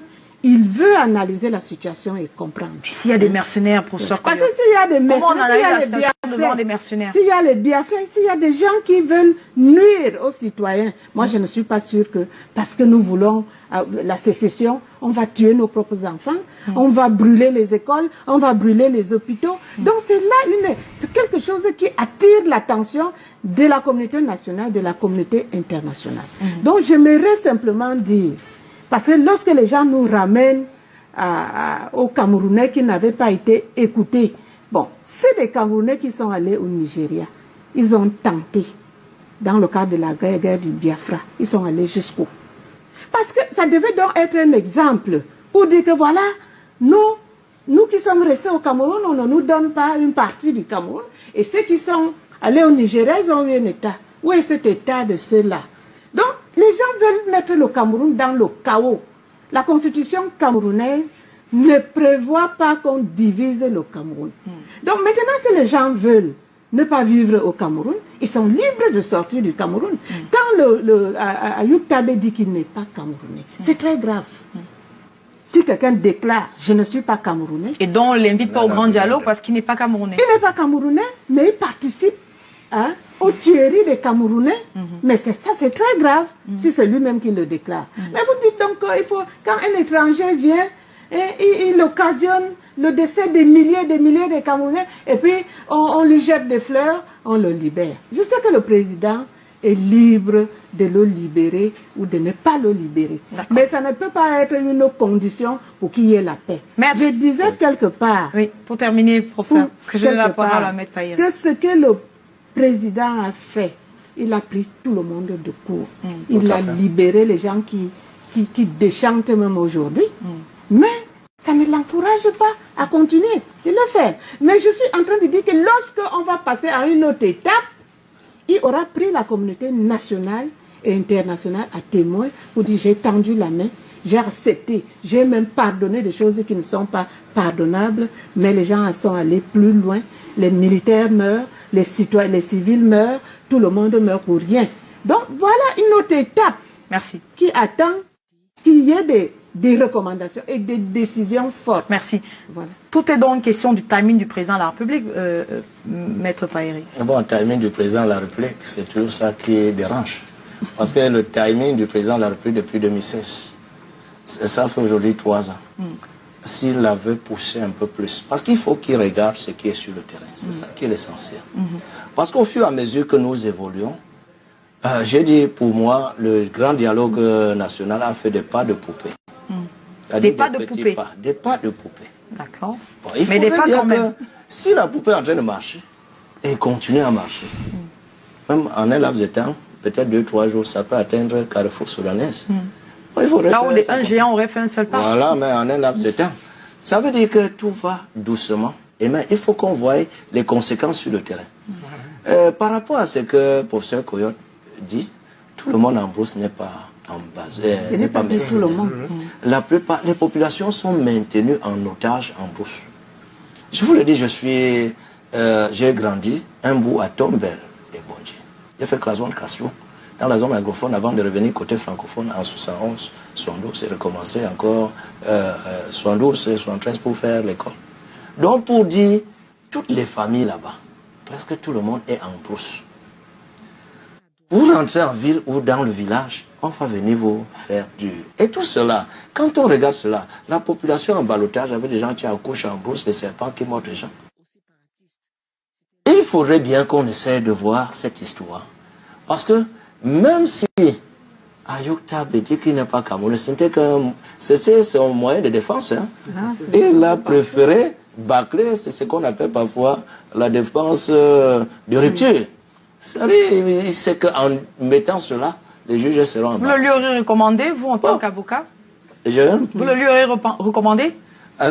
il veut analyser la situation et comprendre. Mais s'il y a des mercenaires, professeur, parce que s'il y a des mercenaires, comment on analyse la situation devant des mercenaires? S'il y a les Biafrais, s'il y a des gens qui veulent nuire aux citoyens, moi je ne suis pas sûre que parce que nous voulons la sécession, on va tuer nos propres enfants, on va brûler les écoles, on va brûler les hôpitaux. Donc c'est là c'est quelque chose qui attire l'attention de la communauté nationale, de la communauté internationale. Donc j'aimerais simplement dire, parce que lorsque les gens nous ramènent aux Camerounais qui n'avaient pas été écoutés, bon, c'est des Camerounais qui sont allés au Nigeria. Ils ont tenté, dans le cadre de la guerre du Biafra, ils sont allés jusqu'où? Parce que ça devait donc être un exemple pour dire que voilà, nous qui sommes restés au Cameroun, on ne nous donne pas une partie du Cameroun. Et ceux qui sont allés au Nigeria, ils ont eu un État. Où est cet État de ceux-là? Donc, les gens veulent mettre le Cameroun dans le chaos. La constitution camerounaise ne prévoit pas qu'on divise le Cameroun. Donc, maintenant, si les gens veulent ne pas vivre au Cameroun, ils sont libres de sortir du Cameroun. Quand Ayoub Tabé dit qu'il n'est pas Camerounais, c'est très grave. Si quelqu'un déclare « je ne suis pas Camerounais » et dont on ne l'invite pas au grand dialogue parce qu'il n'est pas Camerounais. Il n'est pas Camerounais, mais il participe aux tueries des Camerounais. Mais c'est très grave si c'est lui-même qui le déclare. Mais vous dites donc qu'il faut, quand un étranger vient, il occasionne le décès des milliers de Camerounais, et puis on lui jette des fleurs, on le libère. Je sais que le président est libre de le libérer ou de ne pas le libérer. Mais ça ne peut pas être une condition pour qu'il y ait la paix. Je disais quelque part... Oui, pour terminer, professeur, parce que je donne la parole à Maître Payet. Que ce que le président a fait, il a pris tout le monde de court. Il a libéré les gens qui déchantent même aujourd'hui. Mais ça ne l'encourage pas à continuer de le faire. Mais je suis en train de dire que lorsqu'on va passer à une autre étape, il aura pris la communauté nationale et internationale à témoin pour dire j'ai tendu la main, j'ai accepté, j'ai même pardonné des choses qui ne sont pas pardonnables, mais les gens sont allés plus loin, les militaires meurent, les citoyens, les civils meurent, tout le monde meurt pour rien. Donc voilà une autre étape qui attend qu'il y ait des recommandations et des décisions fortes. Merci. Voilà. Tout est donc question du timing du président de la République, Maître Payet. Bon, le timing du président de la République, c'est toujours ça qui dérange. Parce que le timing du président de la République depuis 2016, ça fait aujourd'hui 3 ans. S'il avait poussé un peu plus, parce qu'il faut qu'il regarde ce qui est sur le terrain, c'est ça qui est l'essentiel. Parce qu'au fur et à mesure que nous évoluons, j'ai dit pour moi, le grand dialogue national a fait des pas de poupée. Des pas de poupée. Des pas de poupée. D'accord. Bon, mais des pas quand même. Si la poupée est en train de marcher, et continue à marcher, même en un laps de temps, peut-être 2-3 jours, ça peut atteindre Carrefour Soudanaise. Bon, là où un géant aurait fait un seul pas. Voilà, mais en un laps de temps. Ça veut dire que tout va doucement. Et mais il faut qu'on voie les conséquences sur le terrain. Par rapport à ce que le professeur Coyote dit, tout le monde en brousse n'est pas en base, n'est pas tout le monde. La plupart, les populations sont maintenues en otage en brousse. Je vous le dis, j'ai grandi un bout à Tombel et Bonji. J'ai fait classe 1 Cassio dans la zone anglophone avant de revenir côté francophone en 71, 72 et recommencer encore 72 et 73 pour faire l'école. Donc pour dire, toutes les familles là-bas, presque tout le monde est en brousse. Vous rentrez en ville ou dans le village, on va venir vous faire du... Et tout cela, quand on regarde cela, la population en ballottage avec des gens qui accouchent en brousse, des serpents qui mordent les gens. Il faudrait bien qu'on essaie de voir cette histoire. Parce que même si Ayoub Tabé dit qu'il n'est pas Camerounais, c'est son moyen de défense. Hein. Il a préféré bâcler, c'est ce qu'on appelle parfois la défense de rupture. Il sait qu'en mettant cela, Les juges seront en Vous le lui aurez recommandé, vous, en tant qu'avocat? Vous le lui aurez recommandé?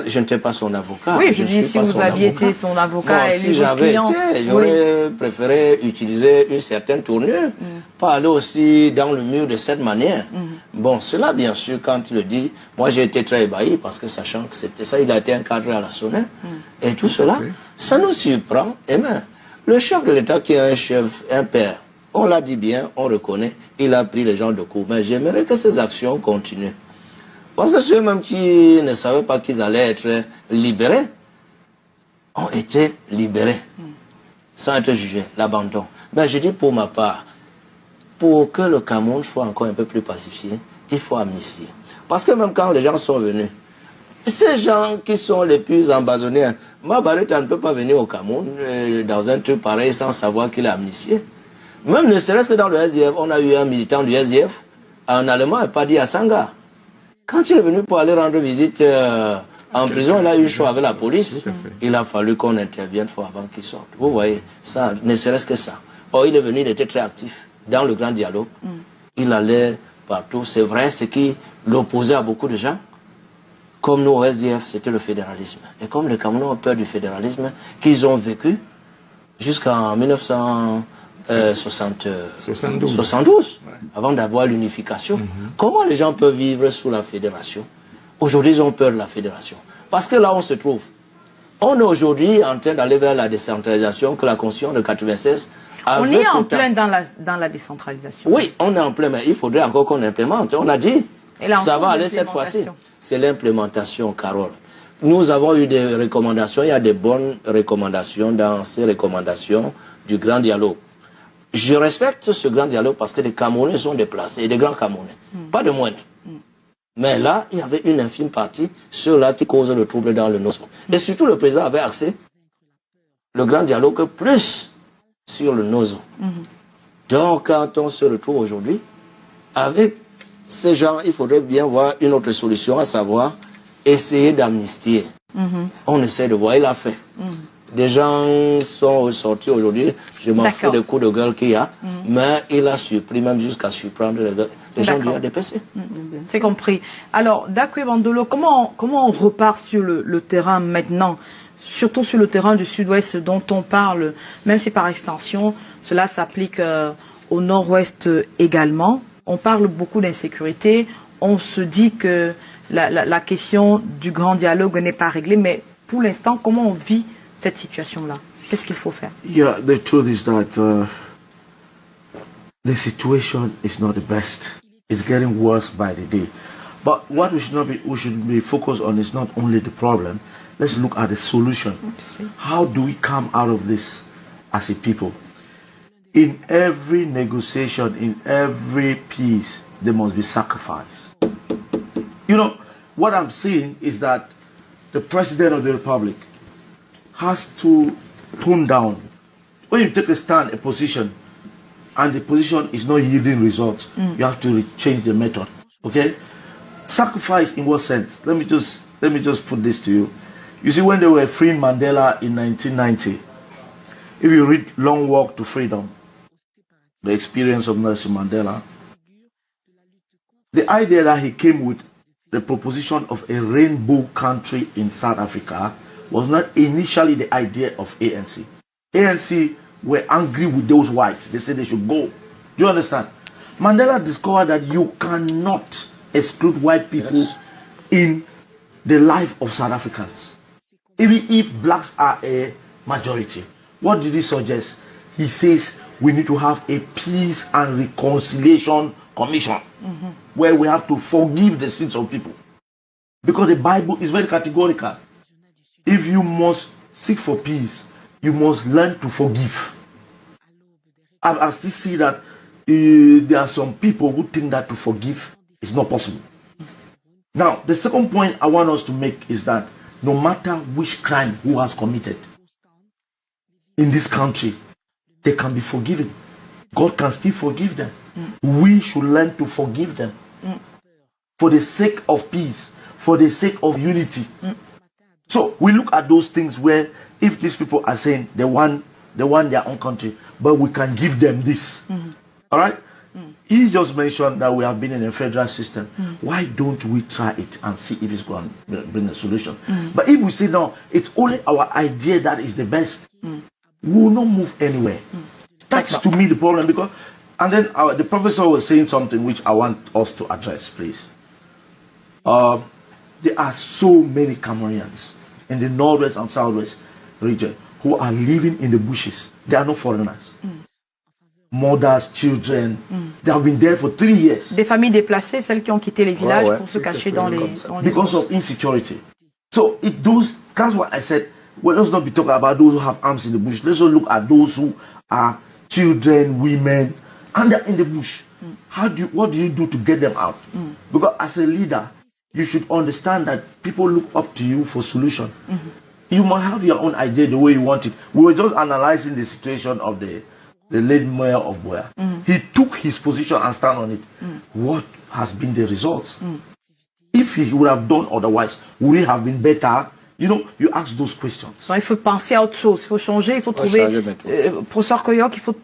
Je n'étais pas son avocat. Oui, je dis si vous aviez été son avocat bon, et si j'avais été, j'aurais préféré utiliser une certaine tournure, pas aller aussi dans le mur de cette manière. Bon, cela, bien sûr, quand il le dit, moi j'ai été très ébahi parce que sachant que c'était ça, il a été encadré à la sonnette. Et tout cela, ça nous surprend. Et même, le chef de l'État qui est un chef, un père, on l'a dit bien, on reconnaît, il a pris les gens de court. Mais j'aimerais que ces actions continuent. Parce que ceux-mêmes qui ne savaient pas qu'ils allaient être libérés ont été libérés sans être jugés, l'abandon. Mais je dis pour ma part, pour que le Cameroun soit encore un peu plus pacifié, il faut amnistier. Parce que même quand les gens sont venus, ces gens qui sont les plus embassonnés, Mabareta ne peut pas venir au Cameroun dans un truc pareil sans savoir qu'il est amnistié. Même ne serait-ce que dans le SDF, on a eu un militant du SDF, un Allemand, et pas dit à Sanga. Quand il est venu pour aller rendre visite en prison, il a eu le choix avec la police. Il a fallu qu'on intervienne avant qu'il sorte. Vous voyez, ça, ne serait-ce que ça. Or, il est venu, il était très actif dans le grand dialogue. Il allait partout. C'est vrai, ce qui l'opposait à beaucoup de gens. Comme nous, au SDF, c'était le fédéralisme. Et comme les Camerounais ont peur du fédéralisme, qu'ils ont vécu jusqu'en 1972, avant d'avoir l'unification. Comment les gens peuvent vivre sous la fédération? Aujourd'hui, ils ont peur de la fédération. Parce que là, on se trouve. On est aujourd'hui en train d'aller vers la décentralisation que la Constitution de 96 avait. On est en plein dans la décentralisation. Oui, on est en plein, mais il faudrait encore qu'on implémente. On a dit, ça va aller cette fois-ci. C'est l'implémentation, Carole. Nous avons eu des recommandations, il y a des bonnes recommandations dans ces recommandations du grand dialogue. Je respecte ce grand dialogue parce que les Camerounais sont déplacés, et des grands Camerounais, pas de moindres. Mais là, il y avait une infime partie, ceux-là qui causent le trouble dans le Nozo. Et surtout, le président avait axé le grand dialogue plus sur le Nozo. Donc, quand on se retrouve aujourd'hui, avec ces gens, il faudrait bien voir une autre solution, à savoir essayer d'amnistier. On essaie de voir, il a fait. Des gens sont ressortis aujourd'hui, je m'en fous des coups de gueule qu'il y a, mais il a surpris même jusqu'à surprendre les gens du RDPC. C'est compris. Alors, Dakwe Bandolo, comment on repart sur le terrain maintenant, surtout sur le terrain du sud-ouest dont on parle, même si par extension, cela s'applique au nord-ouest également. On parle beaucoup d'insécurité, on se dit que la question du grand dialogue n'est pas réglée, mais pour l'instant, comment on vit cette situation-là? Qu'est-ce qu'il faut faire? Yeah, the truth is that the situation is not the best. It's getting worse by the day. But what we should be focused on is not only the problem. Let's look at the solution. How do we come out of this as a people? In every negotiation, in every peace, there must be sacrifice. You know, what I'm saying is that the President of the Republic has to tone down. When you take a stand, a position, and the position is not yielding results, you have to change the method. Okay? Sacrifice in what sense? Let me just put this to you. You see, when they were freeing Mandela in 1990, if you read Long Walk to Freedom, the experience of Nelson Mandela, the idea that he came with the proposition of a rainbow country in South Africa was not initially the idea of ANC. ANC were angry with those whites. They said they should go. Do you understand? Mandela discovered that you cannot exclude white people in the life of South Africans, even if blacks are a majority. What did he suggest? He says we need to have a peace and reconciliation commission where we have to forgive the sins of people. Because the Bible is very categorical. If you must seek for peace, you must learn to forgive. I still see that there are some people who think that to forgive is not possible. Now, the second point I want us to make is that no matter which crime who has committed in this country, they can be forgiven. God can still forgive them. We should learn to forgive them for the sake of peace, for the sake of unity. So we look at those things where if these people are saying they want their own country, but we can give them this. All right? He just mentioned that we have been in a federal system. Why don't we try it and see if it's going to bring a solution? But if we say no, it's only our idea that is the best, we will not move anywhere. That's to me the problem. Because, and then the professor was saying something which I want us to address, please. There are so many Cameroonians in the northwest and southwest region who are living in the bushes. They are not foreigners. Mothers, children, they have been there for 3 years. Des familles déplacées, celles qui ont quitté les villages pour se cacher dans les... Because of insecurity. So that's why I said, well, let's not be talking about those who have arms in the bush. Let's just look at those who are children, women, and they're in the bush. What do you do to get them out? Because as a leader, you should understand that people look up to you for solution. You might have your own idea the way you want it. We were just analyzing the situation of the late mayor of Buea. He took his position and stand on it. What has been the results? If he would have done otherwise, would it have been better? You know, you ask those questions. Il faut penser à autre chose, il faut changer, il faut trouver... Professeur Koyok, il faut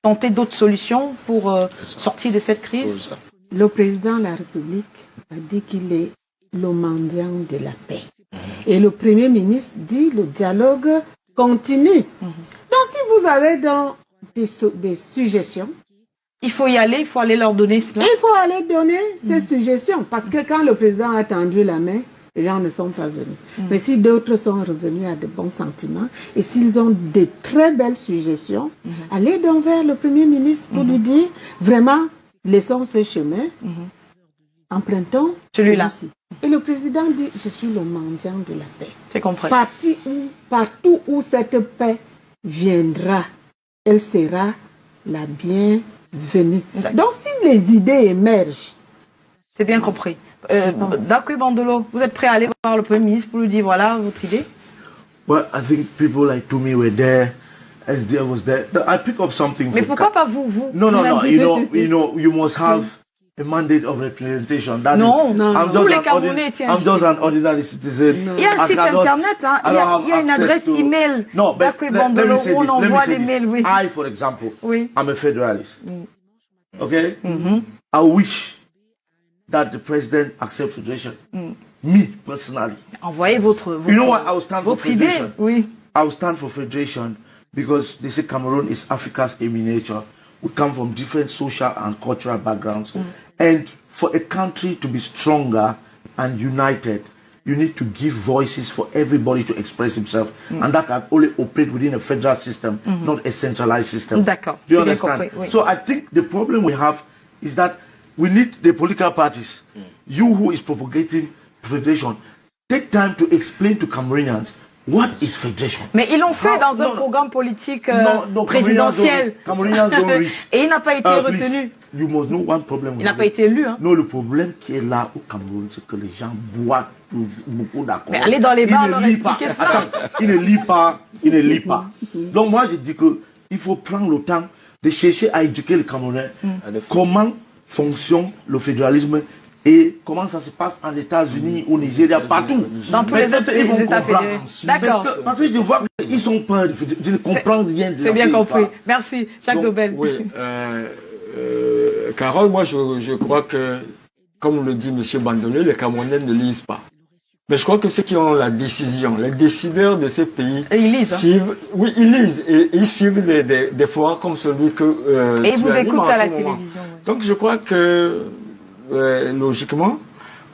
tenter d'autres solutions pour sortir de cette crise. Le président de la République a dit qu'il est le mendiant de la paix. Et le Premier ministre dit le dialogue continue. Donc si vous avez des suggestions, il faut y aller, il faut aller leur donner cela. Il faut aller donner ces suggestions. Parce que quand le président a tendu la main, les gens ne sont pas venus. Mais si d'autres sont revenus à de bons sentiments, et s'ils ont de très belles suggestions, allez donc vers le Premier ministre pour lui dire, vraiment, laissons ce chemin, empruntons celui-là. Et le président dit, je suis le mendiant de la paix. C'est compris. Partout où cette paix viendra, elle sera la bienvenue. Donc si les idées émergent... C'est bien compris. D'accord, Bandolo, vous êtes prêt à aller voir le Premier ministre pour lui dire, voilà, votre idée? Well, I think people like Toumi were there. SDF was there. I pick up something. Mais pourquoi pas vous? No. You must have a mandate of representation. That non, is, non. Tous les Camerounais étaient I'm just an ordinary citizen. Il y a un site internet, hein. Il y a une adresse email. No, but let me say où on envoie des mails. Oui. I, for example, I'm a federalist. Okay? I wish that the president accepts federation. Me, personally. Envoyez votre you know what? I will stand for federation. Oui. I will stand for federation because they say Cameroon is Africa's a miniature. We come from different social and cultural backgrounds. And for a country to be stronger and united, you need to give voices for everybody to express himself. And that can only operate within a federal system, not a centralized system. D'accord. Do you understand? Oui. So I think the problem we have is that we need the political parties, you who is propagating federation, take time to explain to Cameroonians what is federation. Mais ils l'ont fait dans un programme politique présidentiel. Cameroonians don't read. Et il n'a pas été retenu. You must know one problem. Il n'a pas été élu. Hein. Non, le problème qui est là au Cameroun, c'est que les gens boivent beaucoup d'alcool. Mais allez dans les bars, leur expliquer cela. Il ne lit pas. Donc moi, je dis que il faut prendre le temps de chercher à éduquer les Camerounais. Comment fonctionne le fédéralisme et comment ça se passe en États-Unis, au Nigeria, partout. Dans tous les autres États fédérés. D'accord. Parce que je vois qu'ils sont pas, je ne comprends rien de C'est bien compris. Merci. Jacques Dobel. Oui, Carole, moi je crois que, comme le dit M. Bandolé, les Camerounais ne lisent pas. Mais je crois que ceux qui ont la décision, les décideurs de ces pays, ils lisent, suivent, oui, ils lisent et ils suivent des forums comme celui que et ils vous écoutent à la télévision. Oui. Donc je crois que logiquement,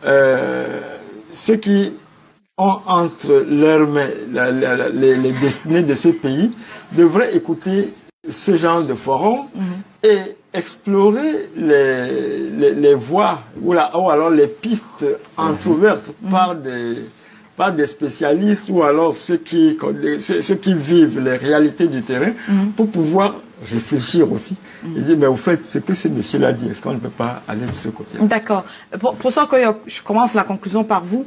ceux qui ont entre leurs mains les destinées de ces pays devraient écouter ce genre de forum et explorer les voies ou alors les pistes entrouvertes par des spécialistes ou alors ceux qui vivent les réalités du terrain pour pouvoir réfléchir aussi et dire mais au fait ce que ce monsieur l'a dit, est-ce qu'on ne peut pas aller de ce côté? D'accord. Professeur Koyok, je commence la conclusion par vous.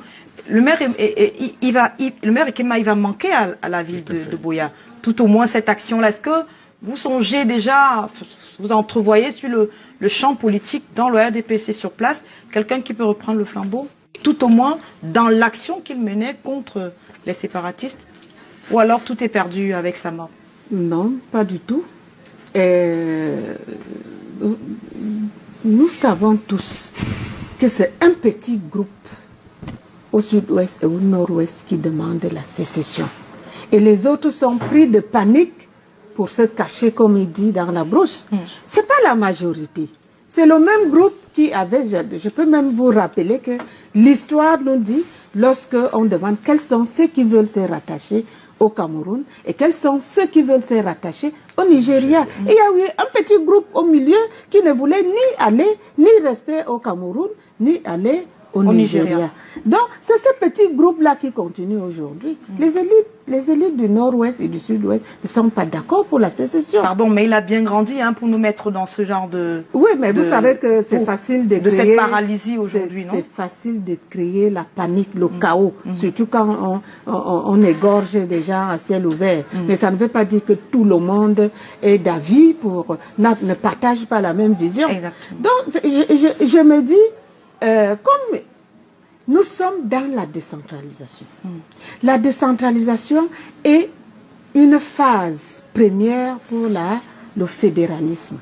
Le maire Ekema, il va manquer à la ville de Buea. Tout au moins cette action-là. Est-ce que vous songez déjà, vous entrevoyez sur le champ politique dans le RDPC sur place, quelqu'un qui peut reprendre le flambeau, tout au moins dans l'action qu'il menait contre les séparatistes, ou alors tout est perdu avec sa mort? Non, pas du tout. nous savons tous que c'est un petit groupe au sud-ouest et au nord-ouest qui demande la sécession. Et les autres sont pris de panique pour se cacher, comme il dit, dans la brousse. C'est pas la majorité. C'est le même groupe qui avait, je peux même vous rappeler que l'histoire nous dit, lorsque on demande quels sont ceux qui veulent se rattacher au Cameroun et quels sont ceux qui veulent se rattacher au Nigeria. Et il y a eu un petit groupe au milieu qui ne voulait ni aller, ni rester au Cameroun, ni aller au Nigeria. Donc, c'est ce petit groupe-là qui continue aujourd'hui. Les élites du nord-ouest et du sud-ouest ne sont pas d'accord pour la sécession. Pardon, mais il a bien grandi pour nous mettre dans ce genre de... Oui, mais vous savez que c'est facile de créer... De cette paralysie aujourd'hui, non? C'est facile de créer la panique, le chaos, surtout quand on égorge des gens à ciel ouvert. Mais ça ne veut pas dire que tout le monde est d'avis ne partage pas la même vision. Exactement. Donc, je me dis... comme nous sommes dans la décentralisation. La décentralisation est une phase première pour le fédéralisme.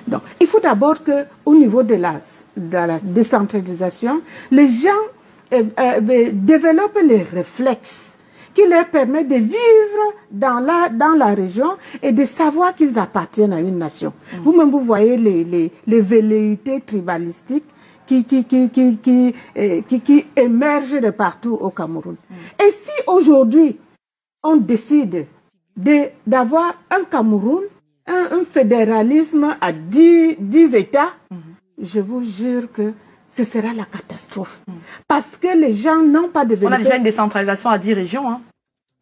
Donc, il faut d'abord qu'au niveau de la décentralisation, les gens développent les réflexes qui leur permettent de vivre dans la région et de savoir qu'ils appartiennent à une nation. Vous-même, vous voyez les velléités tribalistiques qui émergent de partout au Cameroun. Et si aujourd'hui, on décide d'avoir un Cameroun, un fédéralisme à 10 États, je vous jure que ce sera la catastrophe. Parce que les gens n'ont pas développé... On a déjà une décentralisation à 10 régions.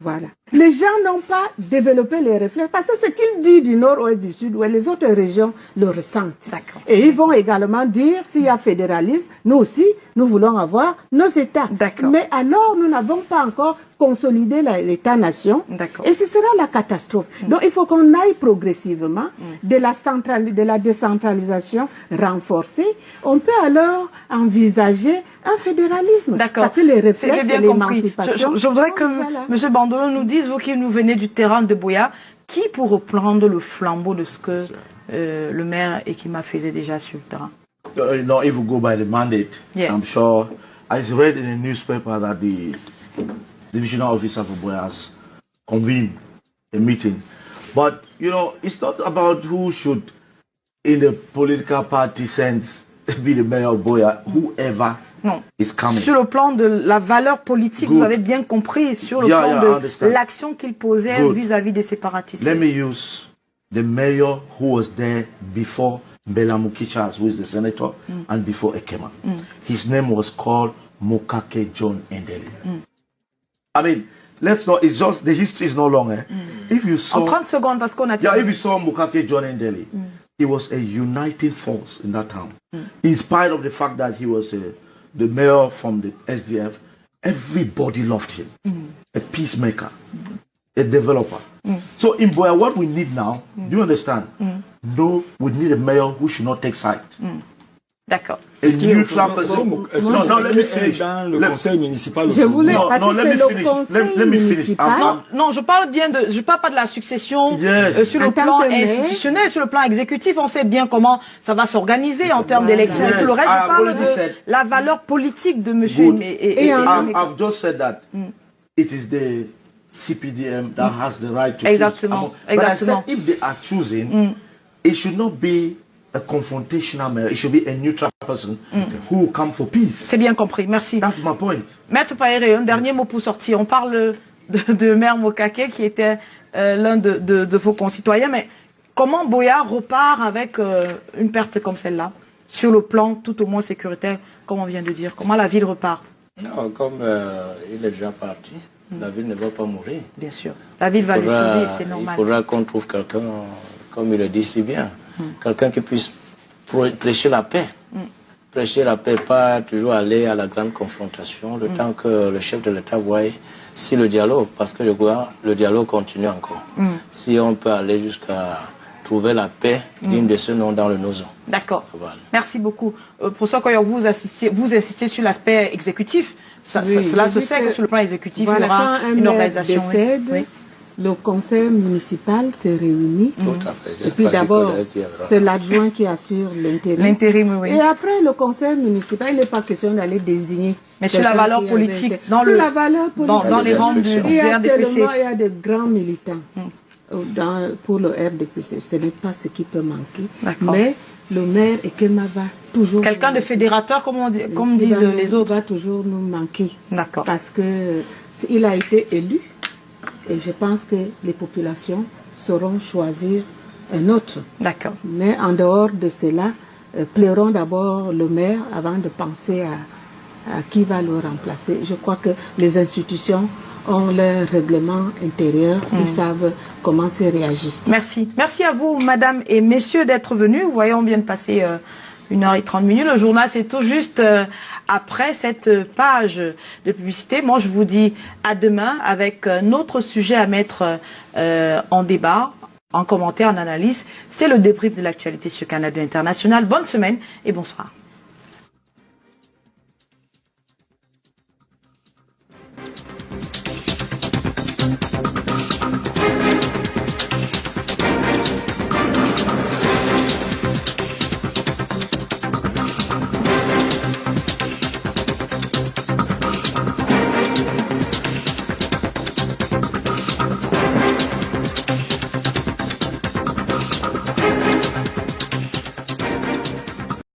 Voilà. Les gens n'ont pas développé les réflexes parce que ce qu'ils disent du nord-ouest, du sud, les autres régions le ressentent. Et ils vont également dire, s'il y a fédéralisme, nous aussi, nous voulons avoir nos États. Mais alors, nous n'avons pas encore consolidé l'État-nation. Et ce sera la catastrophe. Donc, il faut qu'on aille progressivement de la décentralisation renforcée. On peut alors envisager un fédéralisme. Parce que les réflexes de l'émancipation... Je voudrais que M. Bandolo nous dise, vous qui nous venez du terrain de Buea, qui pour reprendre le flambeau de ce que le maire Ekima faisait déjà sur le terrain? No, if you go by the mandate, I'm sure I read in the newspaper that the divisional officer for Buea has convened a meeting. But, you know, it's not about who should, in the political party sense, be the mayor of Buea, whoever is coming. Sur le plan de la valeur politique, vous avez bien compris, sur le plan de l'action qu'il posait vis-à-vis des séparatistes. Let me use the mayor who was there before Bella Mukichas, who is the senator, and before Ekema. His name was called Mokake John Endeli. I mean, let's not, it's just, the history is no longer. If you saw... En 30 secondes, parce qu'on a... if you saw Mokake John Endeli, he was a uniting force in that town. In spite of the fact that he was the mayor from the SDF, everybody loved him. A peacemaker, a developer. So in Buea, what we need now, do you understand? No, we need a mayor who should not take sides. D'accord. A neutral person. No, let me finish. Dans le conseil municipal. Je voulais let me finish. Non, je parle pas de la succession sur le plan institutionnel, sur le plan exécutif. On sait bien comment ça va s'organiser en termes d'élections et tout le reste. Je parle de la valeur politique de monsieur. I've just said that it is the CPDM that has the right to choose. Exactement. But I said if they are choosing, it should not be a confrontational mayor. It should be a neutral person who will come for peace. C'est bien compris, merci. That's my point. Maître Paéré, un dernier mot pour sortir. On parle de maire Mokake qui était l'un de vos concitoyens, mais comment Buea repart avec une perte comme celle-là, sur le plan tout au moins sécuritaire, comme on vient de dire? Comment la ville repart? Non, comme il est déjà parti, la ville ne va pas mourir. Bien sûr. La ville va lui survivre, c'est normal. Il faudra qu'on trouve quelqu'un, comme il le dit si bien, quelqu'un qui puisse prêcher la paix. Prêcher la paix, pas toujours aller à la grande confrontation, le temps que le chef de l'État voie si le dialogue, parce que je crois le dialogue continue encore. Si on peut aller jusqu'à trouver la paix digne de ce nom dans le Nozo. D'accord. Voilà. Merci beaucoup. Professeur Koyor, vous insistez sur l'aspect exécutif. Cela se sait que sur le plan exécutif, il y aura une organisation. le conseil municipal s'est réuni. Tout à fait. Et puis d'abord, c'est l'adjoint qui assure l'intérim. L'intérim, oui. Et après, le conseil municipal, il n'est pas question d'aller désigner. Mais sur la valeur politique, dans les rangs du RDPC. Il y a de grands militants pour le RDPC. Ce n'est pas ce qui peut manquer. Mais le maire Ekema va toujours... Quelqu'un de fédérateur, comme disent les autres. Va toujours nous manquer. D'accord. Parce qu'il a été élu. Et je pense que les populations sauront choisir un autre. D'accord. Mais en dehors de cela, plairont d'abord le maire avant de penser à qui va le remplacer. Je crois que les institutions ont leur règlement intérieur. Ils savent comment se réajuster. Merci. Merci à vous, madame et messieurs, d'être venus. Vous voyez, on vient de passer 1h30. Le journal, c'est tout juste après cette page de publicité. Moi, je vous dis à demain avec notre sujet à mettre en débat, en commentaire, en analyse. C'est le débrief de l'actualité sur Canal 2 International. Bonne semaine et bonsoir.